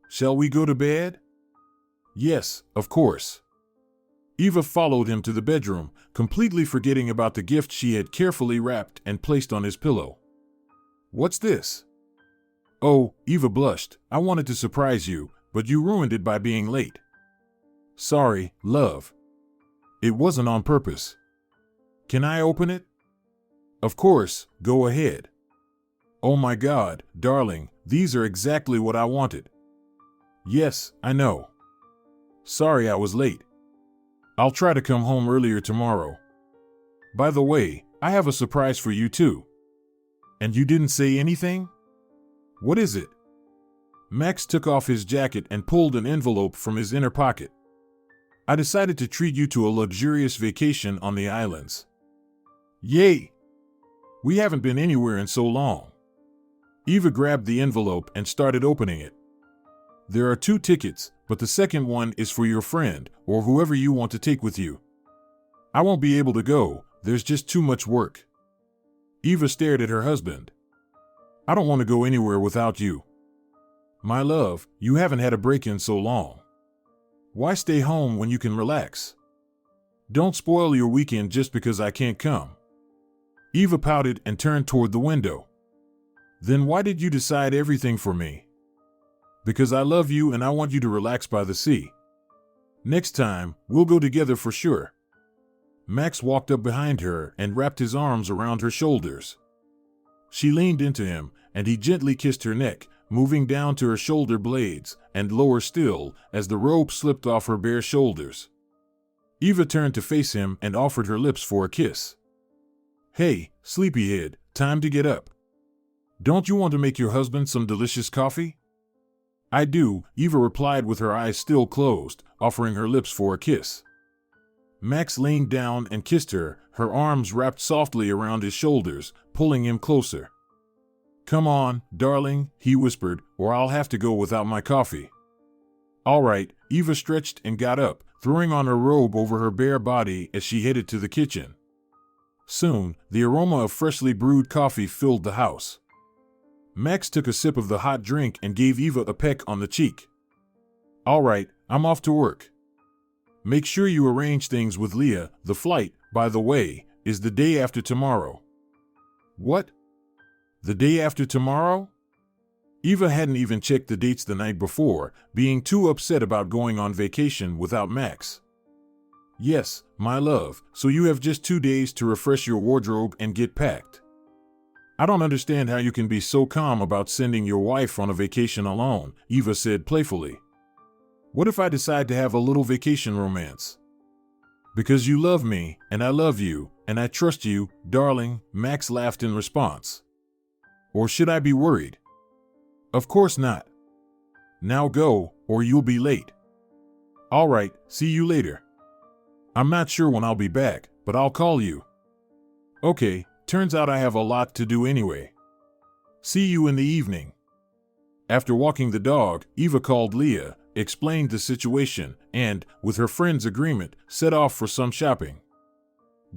Shall we go to bed? Yes, of course. Eva followed him to the bedroom, completely forgetting about the gift she had carefully wrapped and placed on his pillow. "What's this?" "Oh," Eva blushed, "I wanted to surprise you, but you ruined it by being late." "Sorry, love. It wasn't on purpose." "Can I open it?" "Of course, go ahead." "Oh my God, darling, these are exactly what I wanted." "Yes, I know. Sorry I was late. I'll try to come home earlier tomorrow. By the way, I have a surprise for you too." "And you didn't say anything? What is it?" Max took off his jacket and pulled an envelope from his inner pocket. "I decided to treat you to a luxurious vacation on the islands." "Yay! We haven't been anywhere in so long." Eva grabbed the envelope and started opening it. "There are 2 tickets, but the second one is for your friend or whoever you want to take with you." "I won't be able to go, there's just too much work." Eva stared at her husband. "I don't want to go anywhere without you." "My love, you haven't had a break in so long. Why stay home when you can relax? Don't spoil your weekend just because I can't come." Eva pouted and turned toward the window. "Then why did you decide everything for me?" "Because I love you and I want you to relax by the sea. Next time, we'll go together for sure." Max walked up behind her and wrapped his arms around her shoulders. She leaned into him, and he gently kissed her neck, moving down to her shoulder blades, and lower still, as the robe slipped off her bare shoulders. Eva turned to face him and offered her lips for a kiss. "Hey, sleepyhead, time to get up. Don't you want to make your husband some delicious coffee?" "I do," Eva replied with her eyes still closed, offering her lips for a kiss. Max leaned down and kissed her, her arms wrapped softly around his shoulders, pulling him closer. "Come on, darling," he whispered, "or I'll have to go without my coffee." "All right," Eva stretched and got up, throwing on her robe over her bare body as she headed to the kitchen. Soon, the aroma of freshly brewed coffee filled the house. Max took a sip of the hot drink and gave Eva a peck on the cheek. "All right, I'm off to work. Make sure you arrange things with Leah. The flight, by the way, is the day after tomorrow." "What? The day after tomorrow?" Eva hadn't even checked the dates the night before, being too upset about going on vacation without Max. "Yes, my love, so you have just 2 days to refresh your wardrobe and get packed. I don't understand how you can be so calm about sending your wife on a vacation alone," Eva said playfully. "What if I decide to have a little vacation romance?" "Because you love me, and I love you, and I trust you, darling," Max laughed in response. "Or should I be worried?" "Of course not. Now go, or you'll be late." "All right, see you later. I'm not sure when I'll be back, but I'll call you." "Okay, turns out I have a lot to do anyway. See you in the evening." After walking the dog, Eva called Leah, explained the situation, and, with her friend's agreement, set off for some shopping.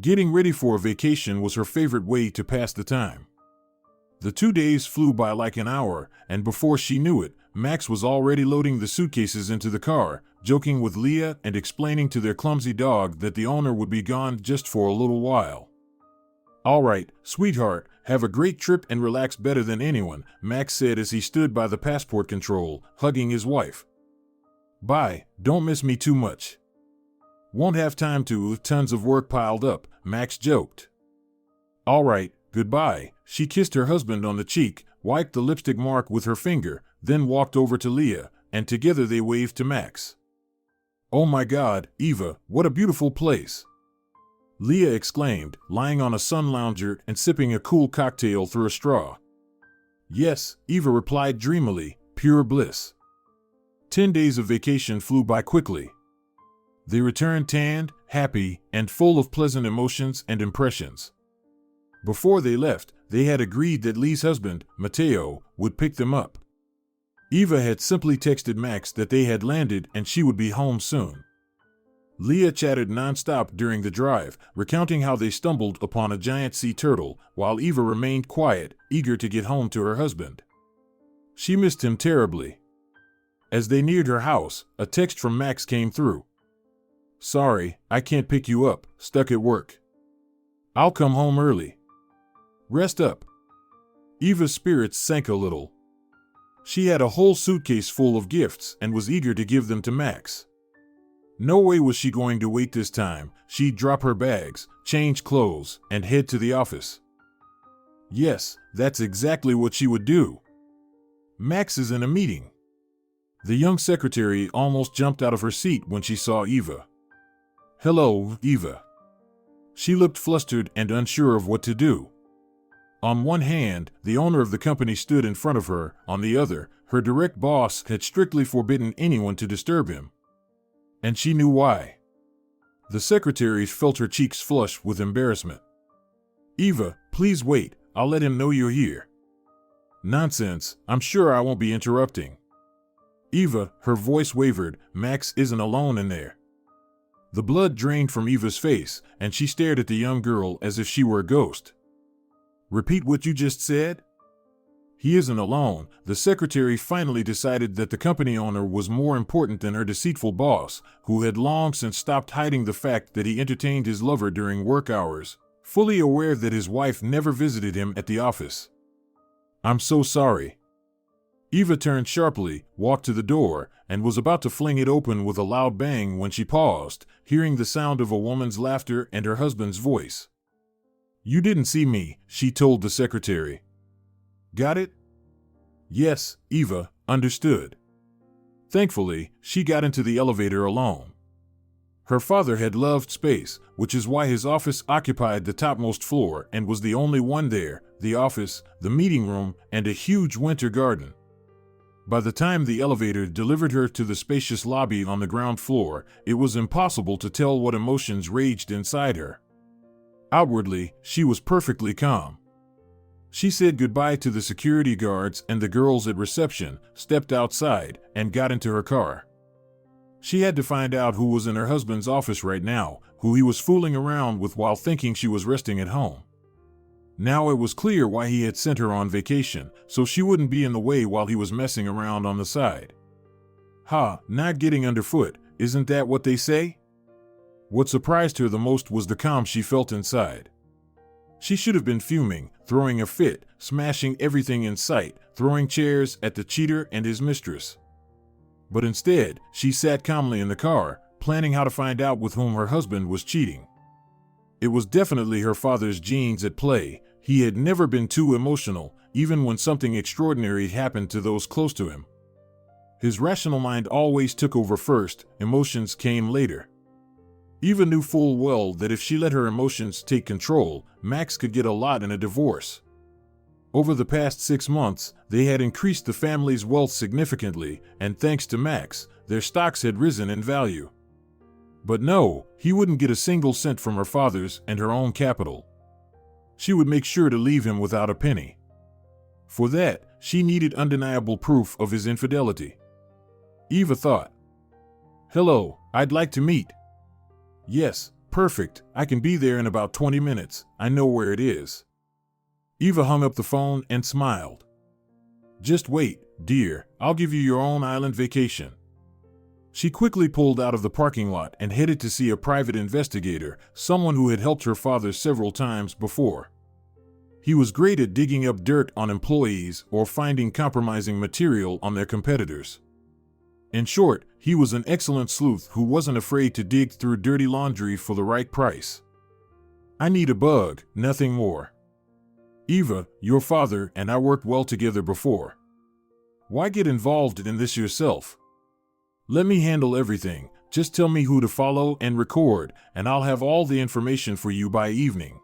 Getting ready for a vacation was her favorite way to pass the time. The 2 days flew by like an hour, and before she knew it, Max was already loading the suitcases into the car, joking with Leah and explaining to their clumsy dog that the owner would be gone just for a little while. "All right, sweetheart, have a great trip and relax better than anyone," Max said as he stood by the passport control, hugging his wife. "Bye, don't miss me too much." "Won't have time to, tons of work piled up," Max joked. "All right, goodbye." She kissed her husband on the cheek, wiped the lipstick mark with her finger, then walked over to Leah, and together they waved to Max. "Oh my God, Eva, what a beautiful place!" Leah exclaimed, lying on a sun lounger and sipping a cool cocktail through a straw. "Yes," Eva replied dreamily, pure bliss. 10 days of vacation flew by quickly. They returned tanned, happy, and full of pleasant emotions and impressions. Before they left, they had agreed that Lee's husband, Mateo, would pick them up. Eva had simply texted Max that they had landed and she would be home soon. Leah chatted nonstop during the drive, recounting how they stumbled upon a giant sea turtle, while Eva remained quiet, eager to get home to her husband. She missed him terribly. As they neared her house, a text from Max came through. Sorry, I can't pick you up, stuck at work. I'll come home early. Rest up. Eva's spirits sank a little. She had a whole suitcase full of gifts and was eager to give them to Max. No way was she going to wait this time. She'd drop her bags, change clothes, and head to the office. Yes, that's exactly what she would do. Max is in a meeting. The young secretary almost jumped out of her seat when she saw Eva. Hello, Eva. She looked flustered and unsure of what to do. On one hand, the owner of the company stood in front of her. On the other, her direct boss had strictly forbidden anyone to disturb him. And she knew why. The secretary felt her cheeks flush with embarrassment. Eva, please wait. I'll let him know you're here. Nonsense. I'm sure I won't be interrupting. Eva, her voice wavered. Max isn't alone in there. The blood drained from Eva's face, and she stared at the young girl as if she were a ghost. Repeat what you just said? He isn't alone. The secretary finally decided that the company owner was more important than her deceitful boss, who had long since stopped hiding the fact that he entertained his lover during work hours, fully aware that his wife never visited him at the office. I'm so sorry. Eva turned sharply, walked to the door, and was about to fling it open with a loud bang when she paused, hearing the sound of a woman's laughter and her husband's voice. You didn't see me, she told the secretary. Got it? Yes, Eva, understood. Thankfully, she got into the elevator alone. Her father had loved space, which is why his office occupied the topmost floor and was the only one there, the office, the meeting room, and a huge winter garden. By the time the elevator delivered her to the spacious lobby on the ground floor, it was impossible to tell what emotions raged inside her. Outwardly, she was perfectly calm. She said goodbye to the security guards and the girls at reception, stepped outside, and got into her car. She had to find out who was in her husband's office right now, who he was fooling around with while thinking she was resting at home. Now it was clear why he had sent her on vacation, so she wouldn't be in the way while he was messing around on the side. Not getting underfoot, isn't that what they say? What surprised her the most was the calm she felt inside. She should have been fuming, throwing a fit, smashing everything in sight, throwing chairs at the cheater and his mistress. But instead, she sat calmly in the car, planning how to find out with whom her husband was cheating. It was definitely her father's genes at play. He had never been too emotional, even when something extraordinary happened to those close to him. His rational mind always took over first, emotions came later. Eva knew full well that if she let her emotions take control, Max could get a lot in a divorce. Over the past 6 months, they had increased the family's wealth significantly, and thanks to Max, their stocks had risen in value. But no, he wouldn't get a single cent from her father's and her own capital. She would make sure to leave him without a penny. For that, she needed undeniable proof of his infidelity. Eva thought. Hello, I'd like to meet. Yes, perfect, I can be there in about 20 minutes, I know where it is. Eva hung up the phone and smiled. Just wait, dear, I'll give you your own island vacation. She quickly pulled out of the parking lot and headed to see a private investigator, someone who had helped her father several times before. He was great at digging up dirt on employees or finding compromising material on their competitors. In short, he was an excellent sleuth who wasn't afraid to dig through dirty laundry for the right price. I need a bug, nothing more. Eva, your father and I worked well together before. Why get involved in this yourself? Let me handle everything, just tell me who to follow and record, and I'll have all the information for you by evening.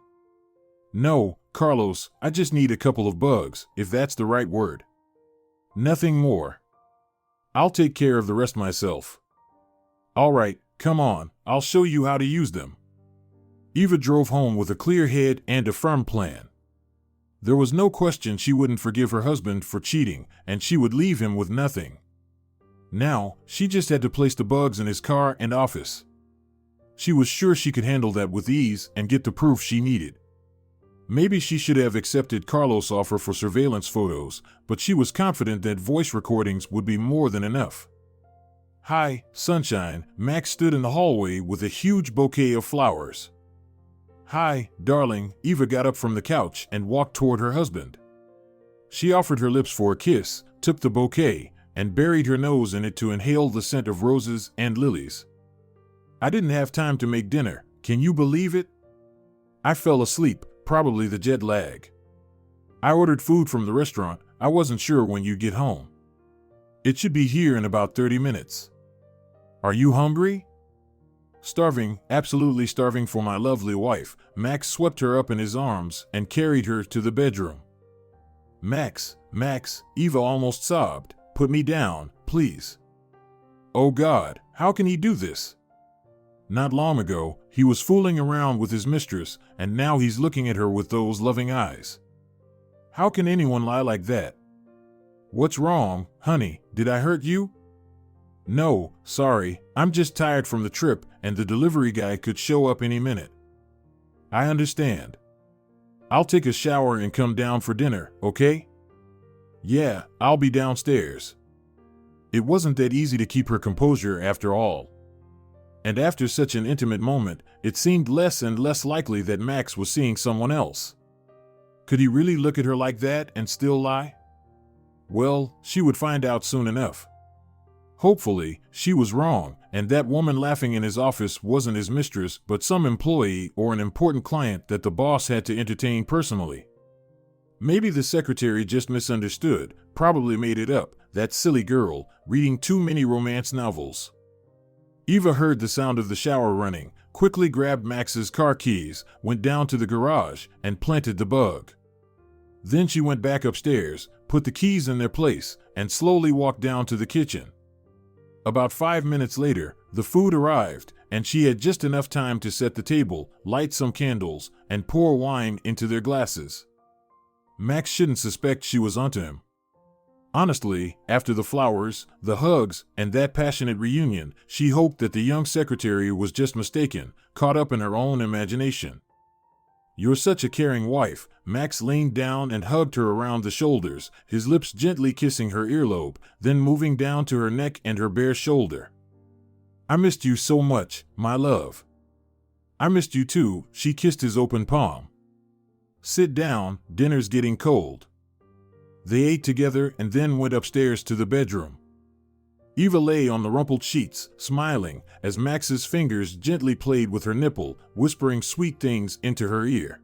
No, Carlos, I just need a couple of bugs, if that's the right word. Nothing more. I'll take care of the rest myself. All right, come on, I'll show you how to use them. Eva drove home with a clear head and a firm plan. There was no question she wouldn't forgive her husband for cheating, and she would leave him with nothing. Now, she just had to place the bugs in his car and office. She was sure she could handle that with ease and get the proof she needed. Maybe she should have accepted Carlos' offer for surveillance photos, but she was confident that voice recordings would be more than enough. Hi, sunshine. Max stood in the hallway with a huge bouquet of flowers. Hi, darling. Eva got up from the couch and walked toward her husband. She offered her lips for a kiss, took the bouquet, and buried her nose in it to inhale the scent of roses and lilies. I didn't have time to make dinner. Can you believe it? I fell asleep, probably the jet lag. I ordered food from the restaurant. I wasn't sure when you'd get home. It should be here in about 30 minutes. Are you hungry? Starving, absolutely starving for my lovely wife. Max swept her up in his arms and carried her to the bedroom. Max, Eva almost sobbed. Put me down, please. Oh God, how can he do this? Not long ago, he was fooling around with his mistress, and now he's looking at her with those loving eyes. How can anyone lie like that? What's wrong, honey? Did I hurt you? No, sorry, I'm just tired from the trip, and the delivery guy could show up any minute. I understand. I'll take a shower and come down for dinner, okay? Yeah, I'll be downstairs. It wasn't that easy to keep her composure after all. And after such an intimate moment, it seemed less and less likely that Max was seeing someone else. Could he really look at her like that and still lie? Well, she would find out soon enough. Hopefully, she was wrong, and that woman laughing in his office wasn't his mistress but some employee or an important client that the boss had to entertain personally. Maybe the secretary just misunderstood, probably made it up, that silly girl, reading too many romance novels. Eva heard the sound of the shower running, quickly grabbed Max's car keys, went down to the garage, and planted the bug. Then she went back upstairs, put the keys in their place, and slowly walked down to the kitchen. About 5 minutes later, the food arrived, and she had just enough time to set the table, light some candles, and pour wine into their glasses. Max shouldn't suspect she was onto him. Honestly, after the flowers, the hugs, and that passionate reunion, she hoped that the young secretary was just mistaken, caught up in her own imagination. You're such a caring wife. Max leaned down and hugged her around the shoulders, his lips gently kissing her earlobe, then moving down to her neck and her bare shoulder. I missed you so much, my love. I missed you too, she kissed his open palm. Sit down, dinner's getting cold. They ate together and then went upstairs to the bedroom. Eva lay on the rumpled sheets, smiling, as Max's fingers gently played with her nipple, whispering sweet things into her ear.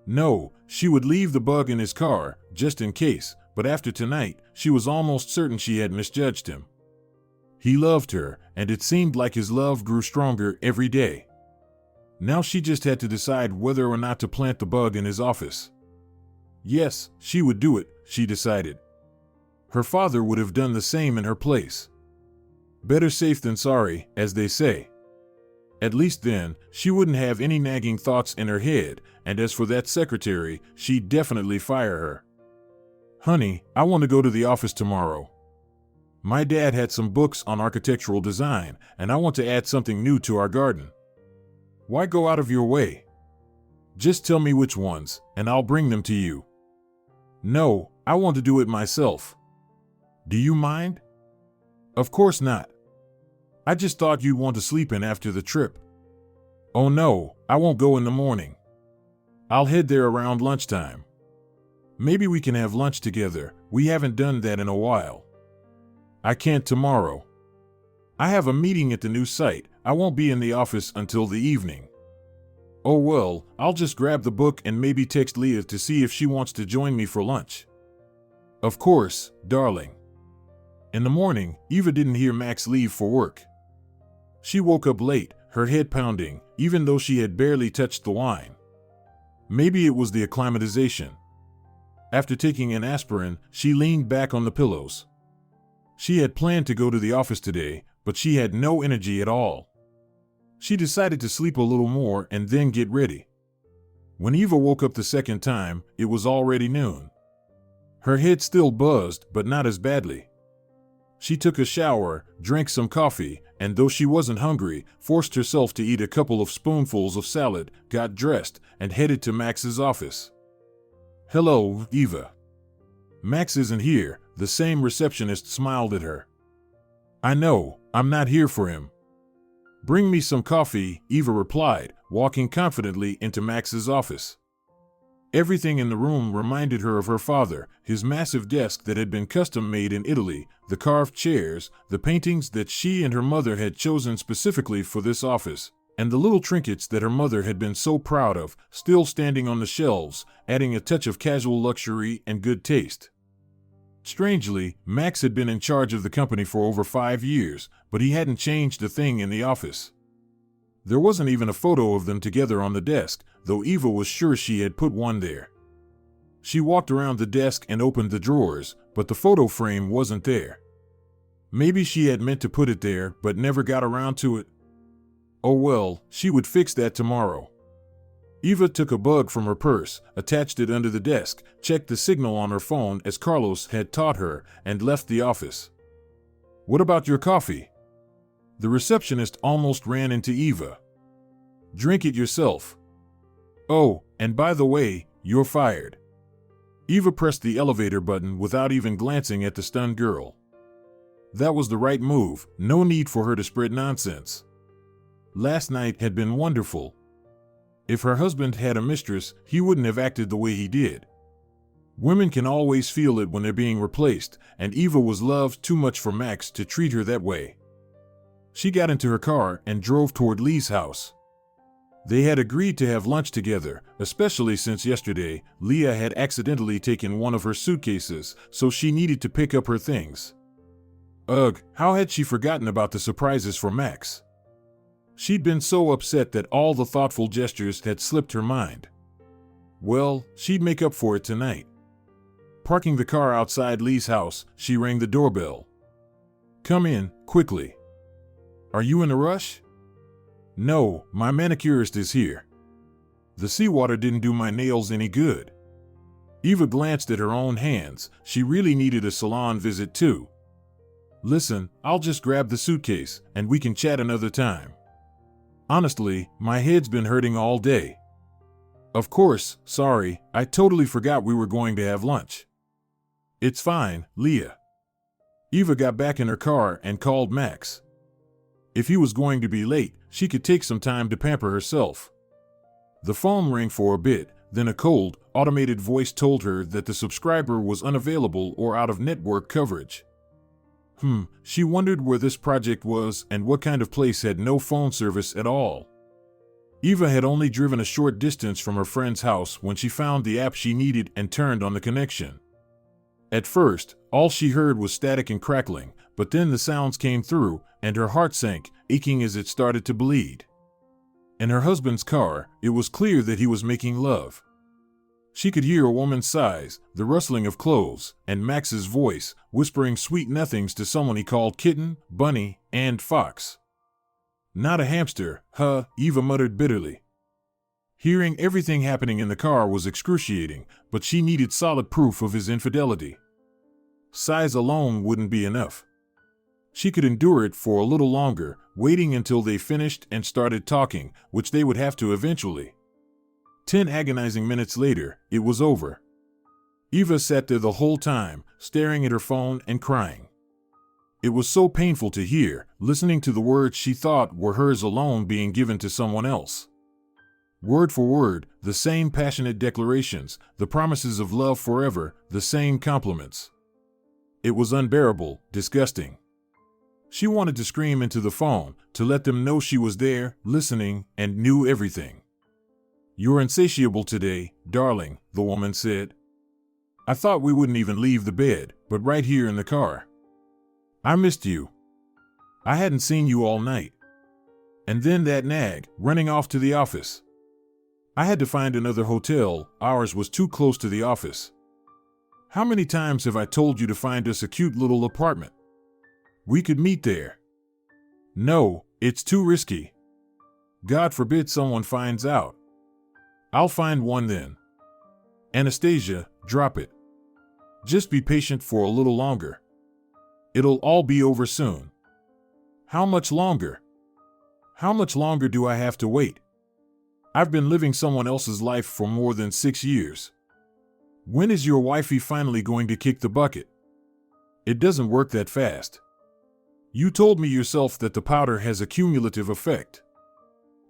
No, she would leave the bug in his car, just in case, but after tonight, she was almost certain she had misjudged him. He loved her, and it seemed like his love grew stronger every day. Now she just had to decide whether or not to plant the bug in his office. Yes, she would do it, she decided. Her father would have done the same in her place. Better safe than sorry, as they say. At least then, she wouldn't have any nagging thoughts in her head, and as for that secretary, she'd definitely fire her. Honey, I want to go to the office tomorrow. My dad had some books on architectural design, and I want to add something new to our garden. Why go out of your way? Just tell me which ones, and I'll bring them to you. No, I want to do it myself. Do you mind? Of course not. I just thought you'd want to sleep in after the trip. Oh no, I won't go in the morning. I'll head there around lunchtime. Maybe we can have lunch together. We haven't done that in a while. I can't tomorrow. I have a meeting at the new site. I won't be in the office until the evening. Oh well, I'll just grab the book and maybe text Leah to see if she wants to join me for lunch. Of course, darling. In the morning, Eva didn't hear Max leave for work. She woke up late, her head pounding, even though she had barely touched the wine. Maybe it was the acclimatization. After taking an aspirin, she leaned back on the pillows. She had planned to go to the office today, but she had no energy at all. She decided to sleep a little more and then get ready. When Eva woke up the second time, it was already noon. Her head still buzzed, but not as badly. She took a shower, drank some coffee, and though she wasn't hungry, forced herself to eat a couple of spoonfuls of salad, got dressed, and headed to Max's office. Hello, Eva. Max isn't here, the same receptionist smiled at her. I know, I'm not here for him. Bring me some coffee, Eva replied, walking confidently into Max's office. Everything in the room reminded her of her father, his massive desk that had been custom-made in Italy, the carved chairs, the paintings that she and her mother had chosen specifically for this office, and the little trinkets that her mother had been so proud of, still standing on the shelves, adding a touch of casual luxury and good taste. Strangely, Max had been in charge of the company for over 5 years, but he hadn't changed a thing in the office. There wasn't even a photo of them together on the desk, though Eva was sure she had put one there. She walked around the desk and opened the drawers, but the photo frame wasn't there. Maybe she had meant to put it there, but never got around to it. Oh well, she would fix that tomorrow. Eva took a bug from her purse, attached it under the desk, checked the signal on her phone as Carlos had taught her, and left the office. What about your coffee? The receptionist almost ran into Eva. Drink it yourself. Oh, and by the way, you're fired. Eva pressed the elevator button without even glancing at the stunned girl. That was the right move, no need for her to spread nonsense. Last night had been wonderful. If her husband had a mistress, he wouldn't have acted the way he did. Women can always feel it when they're being replaced, and Eva was loved too much for Max to treat her that way. She got into her car and drove toward Lee's house. They had agreed to have lunch together, especially since yesterday Leah had accidentally taken one of her suitcases, so she needed to pick up her things. Ugh, how had she forgotten about the surprises for Max? She'd been so upset that all the thoughtful gestures had slipped her mind. Well, she'd make up for it tonight. Parking the car outside Lee's house, she rang the doorbell. Come in, quickly. Are you in a rush? No, my manicurist is here. The seawater didn't do my nails any good. Eva glanced at her own hands. She really needed a salon visit too. Listen, I'll just grab the suitcase, and we can chat another time. Honestly, my head's been hurting all day. Of course, sorry, I totally forgot we were going to have lunch. It's fine, Leah. Eva got back in her car and called Max. If he was going to be late, she could take some time to pamper herself. The phone rang for a bit, then a cold, automated voice told her that the subscriber was unavailable or out of network coverage. She wondered where this project was and what kind of place had no phone service at all. Eva had only driven a short distance from her friend's house when she found the app she needed and turned on the connection. At first, all she heard was static and crackling, but then the sounds came through, and her heart sank, aching as it started to bleed. In her husband's car, it was clear that he was making love. She could hear a woman's sighs, the rustling of clothes, and Max's voice, whispering sweet nothings to someone he called kitten, bunny, and fox. Not a hamster, huh, Eva muttered bitterly. Hearing everything happening in the car was excruciating, but she needed solid proof of his infidelity. Sighs alone wouldn't be enough. She could endure it for a little longer, waiting until they finished and started talking, which they would have to eventually. 10 agonizing minutes later, it was over. Eva sat there the whole time, staring at her phone and crying. It was so painful to hear, listening to the words she thought were hers alone being given to someone else. Word for word, the same passionate declarations, the promises of love forever, the same compliments. It was unbearable, disgusting. She wanted to scream into the phone, to let them know she was there, listening, and knew everything. You're insatiable today, darling, the woman said. I thought we wouldn't even leave the bed, but right here in the car. I missed you. I hadn't seen you all night. And then that nag, running off to the office. I had to find another hotel, ours was too close to the office. How many times have I told you to find us a cute little apartment? We could meet there. No, it's too risky. God forbid someone finds out. I'll find one then. Anastasia, drop it. Just be patient for a little longer. It'll all be over soon. How much longer? How much longer do I have to wait? I've been living someone else's life for more than 6 years. When is your wifey finally going to kick the bucket? It doesn't work that fast. You told me yourself that the powder has a cumulative effect.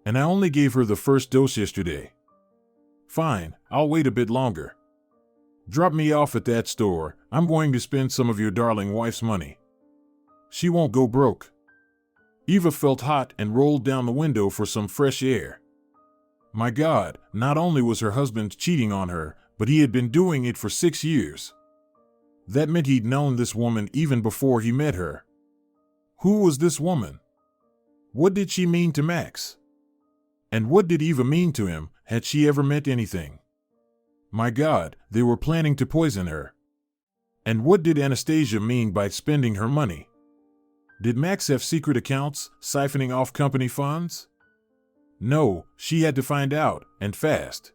And I only gave her the first dose yesterday. Fine, I'll wait a bit longer. Drop me off at that store. I'm going to spend some of your darling wife's money. She won't go broke. Eva felt hot and rolled down the window for some fresh air. My God, not only was her husband cheating on her, but he had been doing it for 6 years. That meant he'd known this woman even before he met her. Who was this woman? What did she mean to Max? And what did Eva mean to him? Had she ever meant anything? My God, they were planning to poison her. And what did Anastasia mean by spending her money? Did Max have secret accounts, siphoning off company funds? No, she had to find out, and fast.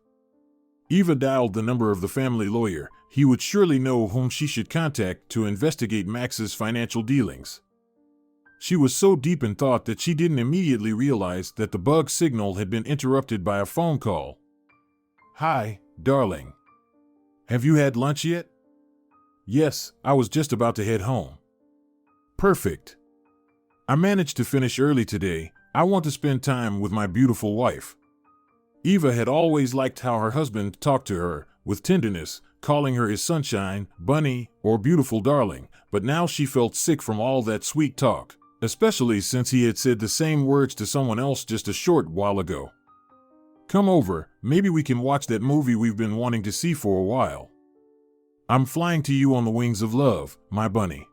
Eva dialed the number of the family lawyer. He would surely know whom she should contact to investigate Max's financial dealings. She was so deep in thought that she didn't immediately realize that the bug signal had been interrupted by a phone call. Hi, darling. Have you had lunch yet? Yes, I was just about to head home. Perfect. I managed to finish early today. I want to spend time with my beautiful wife. Eva had always liked how her husband talked to her, with tenderness, calling her his sunshine, bunny, or beautiful darling, but now she felt sick from all that sweet talk, especially since he had said the same words to someone else just a short while ago. Come over, maybe we can watch that movie we've been wanting to see for a while. I'm flying to you on the wings of love, my bunny.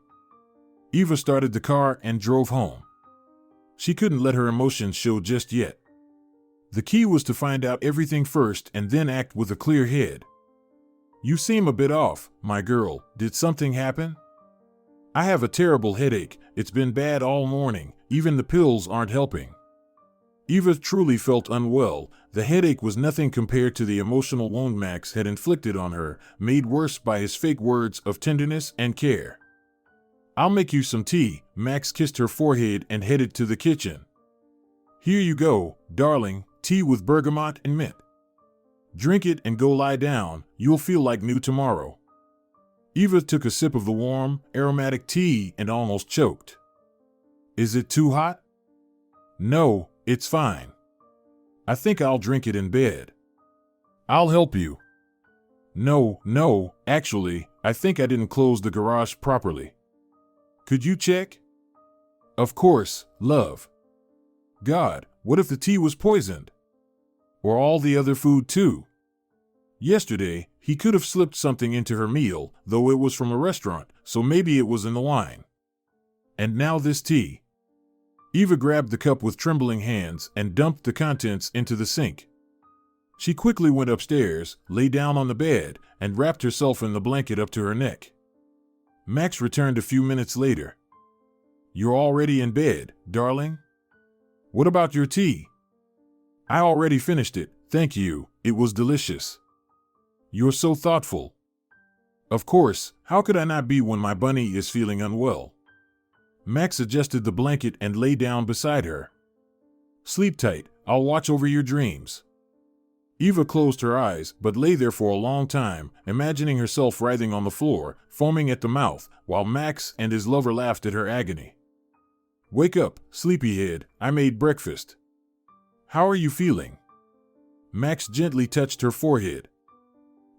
Eva started the car and drove home. She couldn't let her emotions show just yet. The key was to find out everything first and then act with a clear head. You seem a bit off, my girl. Did something happen? I have a terrible headache. It's been bad all morning. Even the pills aren't helping. Eva truly felt unwell. The headache was nothing compared to the emotional wound Max had inflicted on her, made worse by his fake words of tenderness and care. I'll make you some tea. Max kissed her forehead and headed to the kitchen. Here you go, darling, tea with bergamot and mint. Drink it and go lie down. You'll feel like new tomorrow. Eva took a sip of the warm, aromatic tea and almost choked. Is it too hot? No, it's fine. I think I'll drink it in bed. I'll help you. No, actually, I think I didn't close the garage properly. Could you check? Of course, love. God, what if the tea was poisoned? Or all the other food too? Yesterday, he could have slipped something into her meal, though it was from a restaurant, so maybe it was in the wine. And now this tea. Eva grabbed the cup with trembling hands and dumped the contents into the sink. She quickly went upstairs, lay down on the bed, and wrapped herself in the blanket up to her neck. Max returned a few minutes later. You're already in bed, darling? What about your tea? I already finished it, thank you, it was delicious. You're so thoughtful. Of course, how could I not be when my bunny is feeling unwell? Max adjusted the blanket and lay down beside her. Sleep tight, I'll watch over your dreams. Eva closed her eyes, but lay there for a long time, imagining herself writhing on the floor, foaming at the mouth, while Max and his lover laughed at her agony. Wake up, sleepyhead, I made breakfast. How are you feeling? Max gently touched her forehead.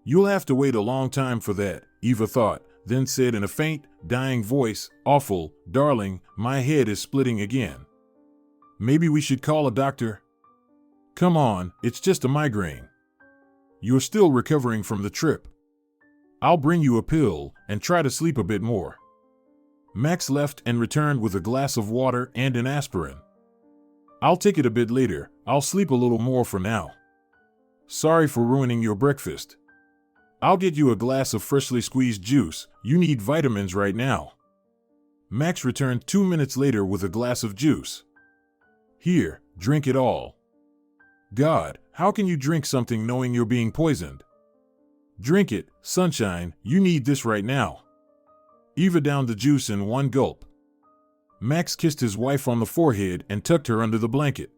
You'll have to wait a long time for that, Eva thought, then said in a faint, dying voice, awful, darling, my head is splitting again. Maybe we should call a doctor? Come on, it's just a migraine. You're still recovering from the trip. I'll bring you a pill and try to sleep a bit more. Max left and returned with a glass of water and an aspirin. I'll take it a bit later. I'll sleep a little more for now. Sorry for ruining your breakfast. I'll get you a glass of freshly squeezed juice. You need vitamins right now. Max returned 2 minutes later with a glass of juice. Here, drink it all. God, how can you drink something knowing you're being poisoned? Drink it, sunshine, you need this right now. Eva downed the juice in one gulp. Max kissed his wife on the forehead and tucked her under the blanket.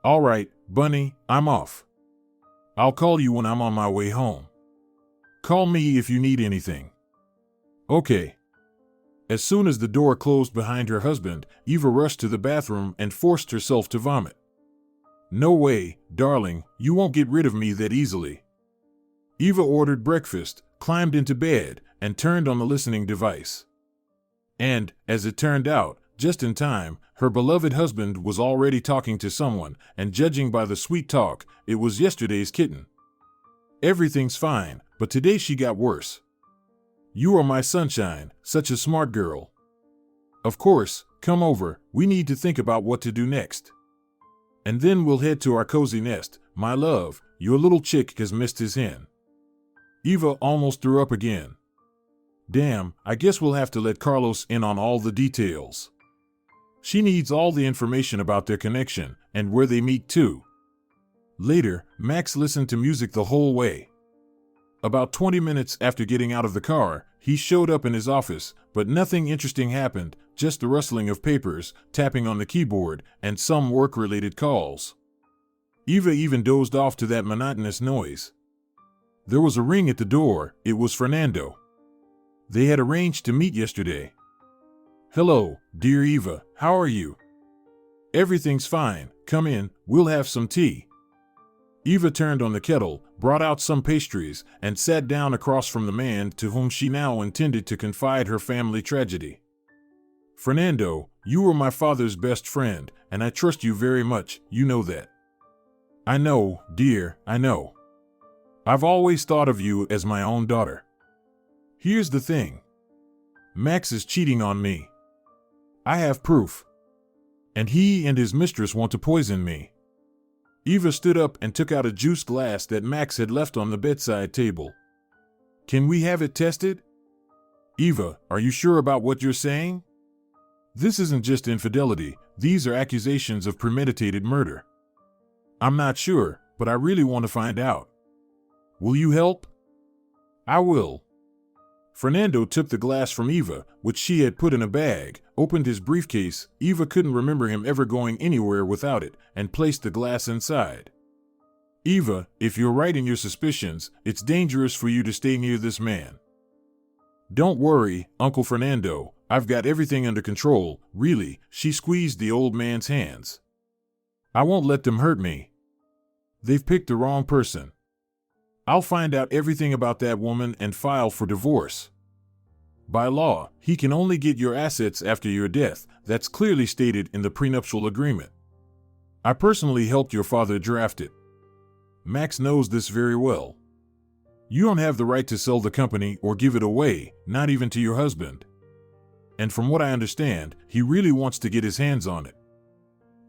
All right, bunny, I'm off. I'll call you when I'm on my way home. Call me if you need anything. Okay. As soon as the door closed behind her husband, Eva rushed to the bathroom and forced herself to vomit. No way, darling, you won't get rid of me that easily. Eva ordered breakfast, climbed into bed, and turned on the listening device. And, as it turned out, just in time, her beloved husband was already talking to someone, and judging by the sweet talk, it was yesterday's kitten. Everything's fine, but today she got worse. You are my sunshine, such a smart girl. Of course, come over, we need to think about what to do next. And then we'll head to our cozy nest, my love, your little chick has missed his hen. Eva almost threw up again. Damn, I guess we'll have to let Carlos in on all the details. She needs all the information about their connection, and where they meet too. Later, Max listened to music the whole way. About 20 minutes after getting out of the car, he showed up in his office, but nothing interesting happened, just the rustling of papers, tapping on the keyboard, and some work-related calls. Eva even dozed off to that monotonous noise. There was a ring at the door. It was Fernando. They had arranged to meet yesterday. Hello, dear Eva, how are you? Everything's fine, come in, we'll have some tea. Eva turned on the kettle, brought out some pastries, and sat down across from the man to whom she now intended to confide her family tragedy. Fernando, you were my father's best friend, and I trust you very much, you know that. I know, dear, I know. I've always thought of you as my own daughter. Here's the thing. Max is cheating on me. I have proof. And he and his mistress want to poison me. Eva stood up and took out a juice glass that Max had left on the bedside table. Can we have it tested? Eva, are you sure about what you're saying? This isn't just infidelity, these are accusations of premeditated murder. I'm not sure, but I really want to find out. Will you help? I will. Fernando took the glass from Eva, which she had put in a bag, opened his briefcase, Eva couldn't remember him ever going anywhere without it, and placed the glass inside. Eva, if you're right in your suspicions, it's dangerous for you to stay near this man. Don't worry, Uncle Fernando, I've got everything under control, really, she squeezed the old man's hands. I won't let them hurt me. They've picked the wrong person. I'll find out everything about that woman and file for divorce. By law, he can only get your assets after your death, that's clearly stated in the prenuptial agreement. I personally helped your father draft it. Max knows this very well. You don't have the right to sell the company or give it away, not even to your husband. And from what I understand, he really wants to get his hands on it.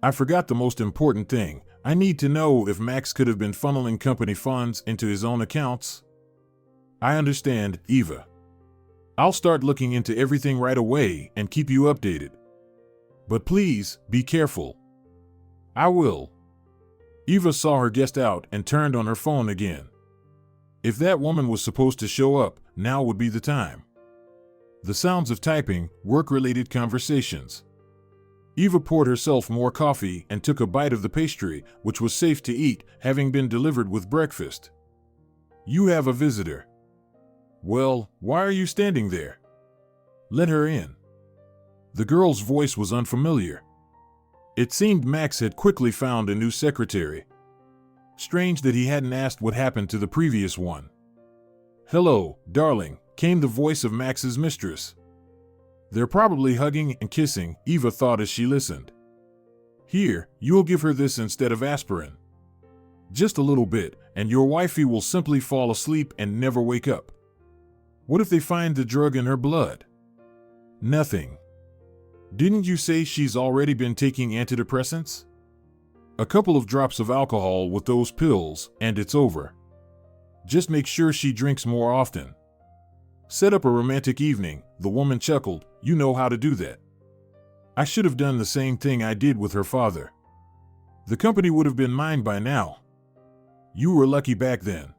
I forgot the most important thing. I need to know if Max could have been funneling company funds into his own accounts. I understand, Eva. I'll start looking into everything right away and keep you updated. But please, be careful. I will. Eva saw her guest out and turned on her phone again. If that woman was supposed to show up, now would be the time. The sounds of typing, work-related conversations. Eva poured herself more coffee and took a bite of the pastry, which was safe to eat, having been delivered with breakfast. You have a visitor. Well, why are you standing there? Let her in. The girl's voice was unfamiliar. It seemed Max had quickly found a new secretary. Strange that he hadn't asked what happened to the previous one. Hello, darling, came the voice of Max's mistress. They're probably hugging and kissing, Eva thought as she listened. Here, you'll give her this instead of aspirin. Just a little bit, and your wifey will simply fall asleep and never wake up. What if they find the drug in her blood? Nothing. Didn't you say she's already been taking antidepressants? A couple of drops of alcohol with those pills, and it's over. Just make sure she drinks more often. Set up a romantic evening, the woman chuckled, you know how to do that. I should have done the same thing I did with her father. The company would have been mine by now. You were lucky back then.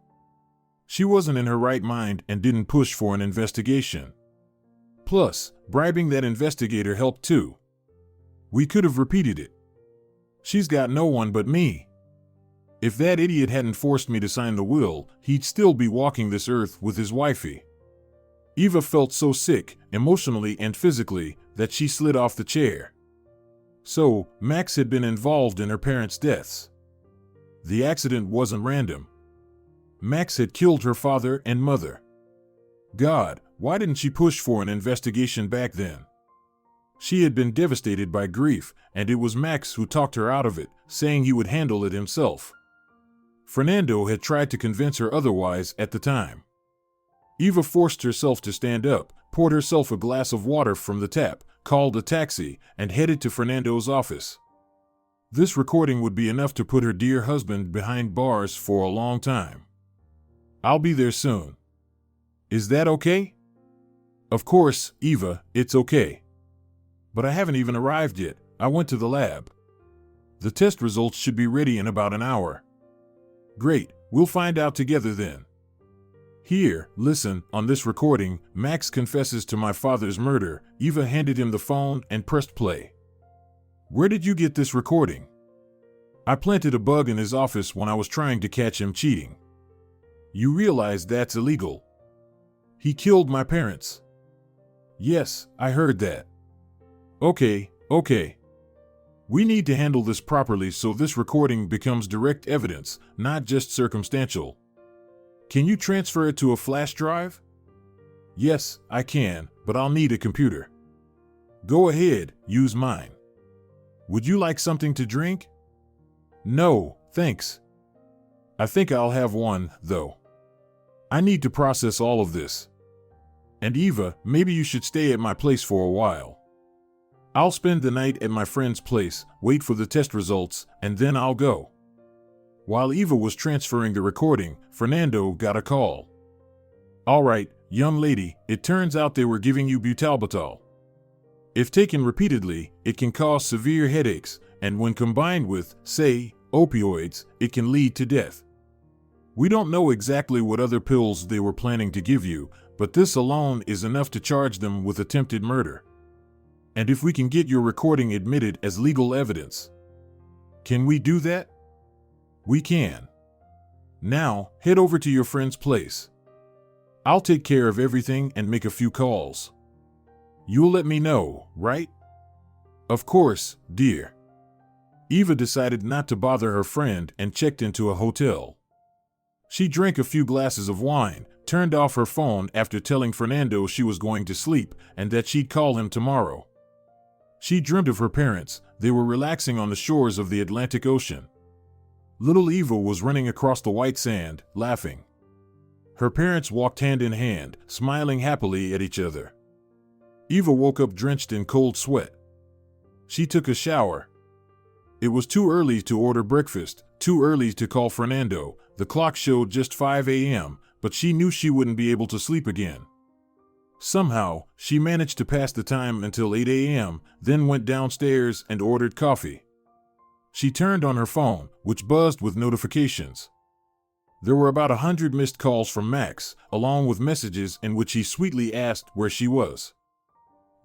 She wasn't in her right mind and didn't push for an investigation. Plus, bribing that investigator helped too. We could have repeated it. She's got no one but me. If that idiot hadn't forced me to sign the will, he'd still be walking this earth with his wifey. Eva felt so sick, emotionally and physically, that she slid off the chair. So, Max had been involved in her parents' deaths. The accident wasn't random. Max had killed her father and mother. God, why didn't she push for an investigation back then? She had been devastated by grief, and it was Max who talked her out of it, saying he would handle it himself. Fernando had tried to convince her otherwise at the time. Eva forced herself to stand up, poured herself a glass of water from the tap, called a taxi, and headed to Fernando's office. This recording would be enough to put her dear husband behind bars for a long time. I'll be there soon. Is that okay? Of course, Eva, it's okay. But I haven't even arrived yet. I went to the lab. The test results should be ready in about an hour. Great, we'll find out together then. Here, listen, on this recording, Max confesses to my father's murder. Eva handed him the phone and pressed play. Where did you get this recording? I planted a bug in his office when I was trying to catch him cheating. You realize that's illegal. He killed my parents. Yes, I heard that. Okay. We need to handle this properly so this recording becomes direct evidence, not just circumstantial. Can you transfer it to a flash drive? Yes, I can, but I'll need a computer. Go ahead, use mine. Would you like something to drink? No, thanks. I think I'll have one, though. I need to process all of this. And Eva, maybe you should stay at my place for a while. I'll spend the night at my friend's place, wait for the test results, and then I'll go. While Eva was transferring the recording, Fernando got a call. All right, young lady, it turns out they were giving you butalbital. If taken repeatedly, it can cause severe headaches, and when combined with, say, opioids, it can lead to death. We don't know exactly what other pills they were planning to give you, but this alone is enough to charge them with attempted murder. And if we can get your recording admitted as legal evidence. Can we do that? We can. Now, head over to your friend's place. I'll take care of everything and make a few calls. You'll let me know, right? Of course, dear. Eva decided not to bother her friend and checked into a hotel. She drank a few glasses of wine, turned off her phone after telling Fernando she was going to sleep and that she'd call him tomorrow. She dreamt of her parents. They were relaxing on the shores of the Atlantic Ocean. Little Eva was running across the white sand, laughing. Her parents walked hand in hand, smiling happily at each other. Eva woke up drenched in cold sweat. She took a shower. It was too early to order breakfast, too early to call Fernando. The clock showed just 5 a.m., but she knew she wouldn't be able to sleep again. Somehow, she managed to pass the time until 8 a.m., then went downstairs and ordered coffee. She turned on her phone, which buzzed with notifications. There were about 100 missed calls from Max, along with messages in which he sweetly asked where she was.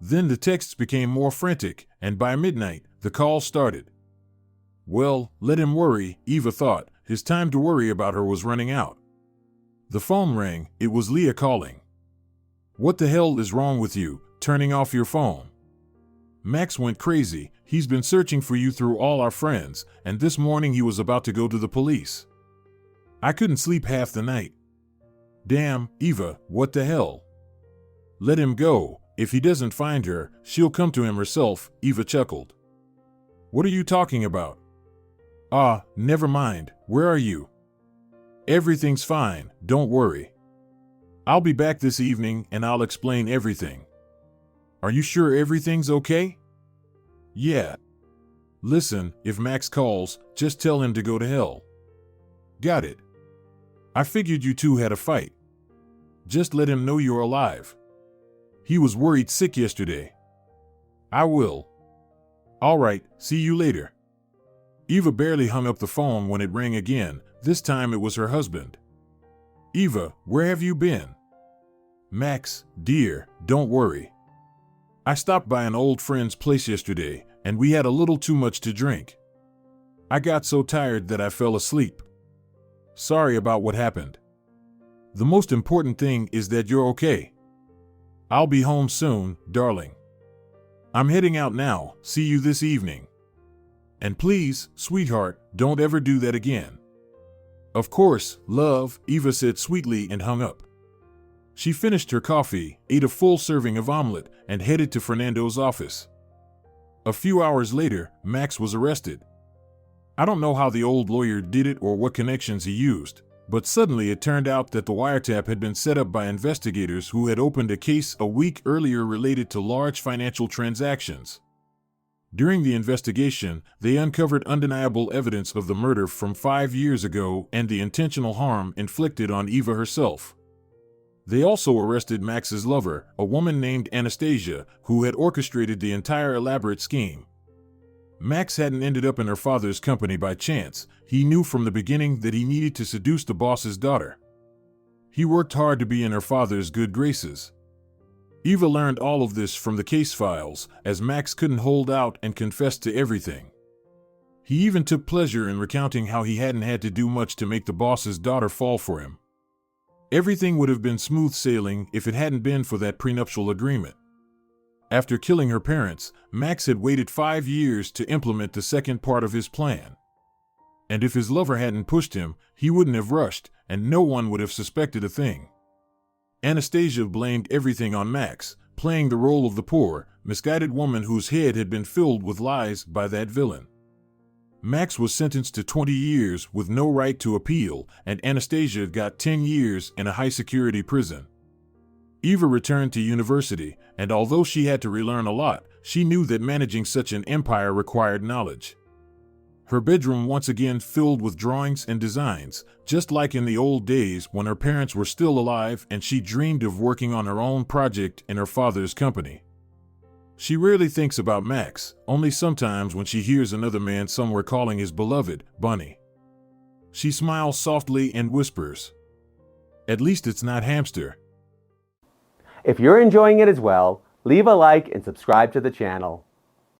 Then the texts became more frantic, and by midnight, the calls started. Well, let him worry, Eva thought. His time to worry about her was running out. The phone rang. It was Leah calling. What the hell is wrong with you, turning off your phone? Max went crazy. He's been searching for you through all our friends, and this morning he was about to go to the police. I couldn't sleep half the night. Damn, Eva, what the hell? Let him go. If he doesn't find her, she'll come to him herself, Eva chuckled. What are you talking about? Ah, never mind. Where are you? Everything's fine, don't worry. I'll be back this evening and I'll explain everything. Are you sure everything's okay? Yeah. Listen, if Max calls, just tell him to go to hell. Got it. I figured you two had a fight. Just let him know you're alive. He was worried sick yesterday. I will. All right, see you later. Eva barely hung up the phone when it rang again. This time it was her husband. Eva, where have you been? Max, dear, don't worry. I stopped by an old friend's place yesterday, and we had a little too much to drink. I got so tired that I fell asleep. Sorry about what happened. The most important thing is that you're okay. I'll be home soon, darling. I'm heading out now. See you this evening. And please, sweetheart, don't ever do that again. Of course, love, Eva said sweetly and hung up. She finished her coffee, ate a full serving of omelet, and headed to Fernando's office. A few hours later, Max was arrested. I don't know how the old lawyer did it or what connections he used, but suddenly it turned out that the wiretap had been set up by investigators who had opened a case a week earlier related to large financial transactions. During the investigation, they uncovered undeniable evidence of the murder from 5 years ago and the intentional harm inflicted on Eva herself. They also arrested Max's lover, a woman named Anastasia, who had orchestrated the entire elaborate scheme. Max hadn't ended up in her father's company by chance. He knew from the beginning that he needed to seduce the boss's daughter. He worked hard to be in her father's good graces. Eva learned all of this from the case files, as Max couldn't hold out and confessed to everything. He even took pleasure in recounting how he hadn't had to do much to make the boss's daughter fall for him. Everything would have been smooth sailing if it hadn't been for that prenuptial agreement. After killing her parents, Max had waited 5 years to implement the second part of his plan. And if his lover hadn't pushed him, he wouldn't have rushed, and no one would have suspected a thing. Anastasia blamed everything on Max, playing the role of the poor, misguided woman whose head had been filled with lies by that villain. Max was sentenced to 20 years with no right to appeal, and Anastasia got 10 years in a high-security prison. Eva returned to university, and although she had to relearn a lot, she knew that managing such an empire required knowledge. Her bedroom once again filled with drawings and designs, just like in the old days when her parents were still alive and she dreamed of working on her own project in her father's company. She rarely thinks about Max, only sometimes when she hears another man somewhere calling his beloved Bunny. She smiles softly and whispers, "At least it's not hamster." If you're enjoying it as well, leave a like and subscribe to the channel.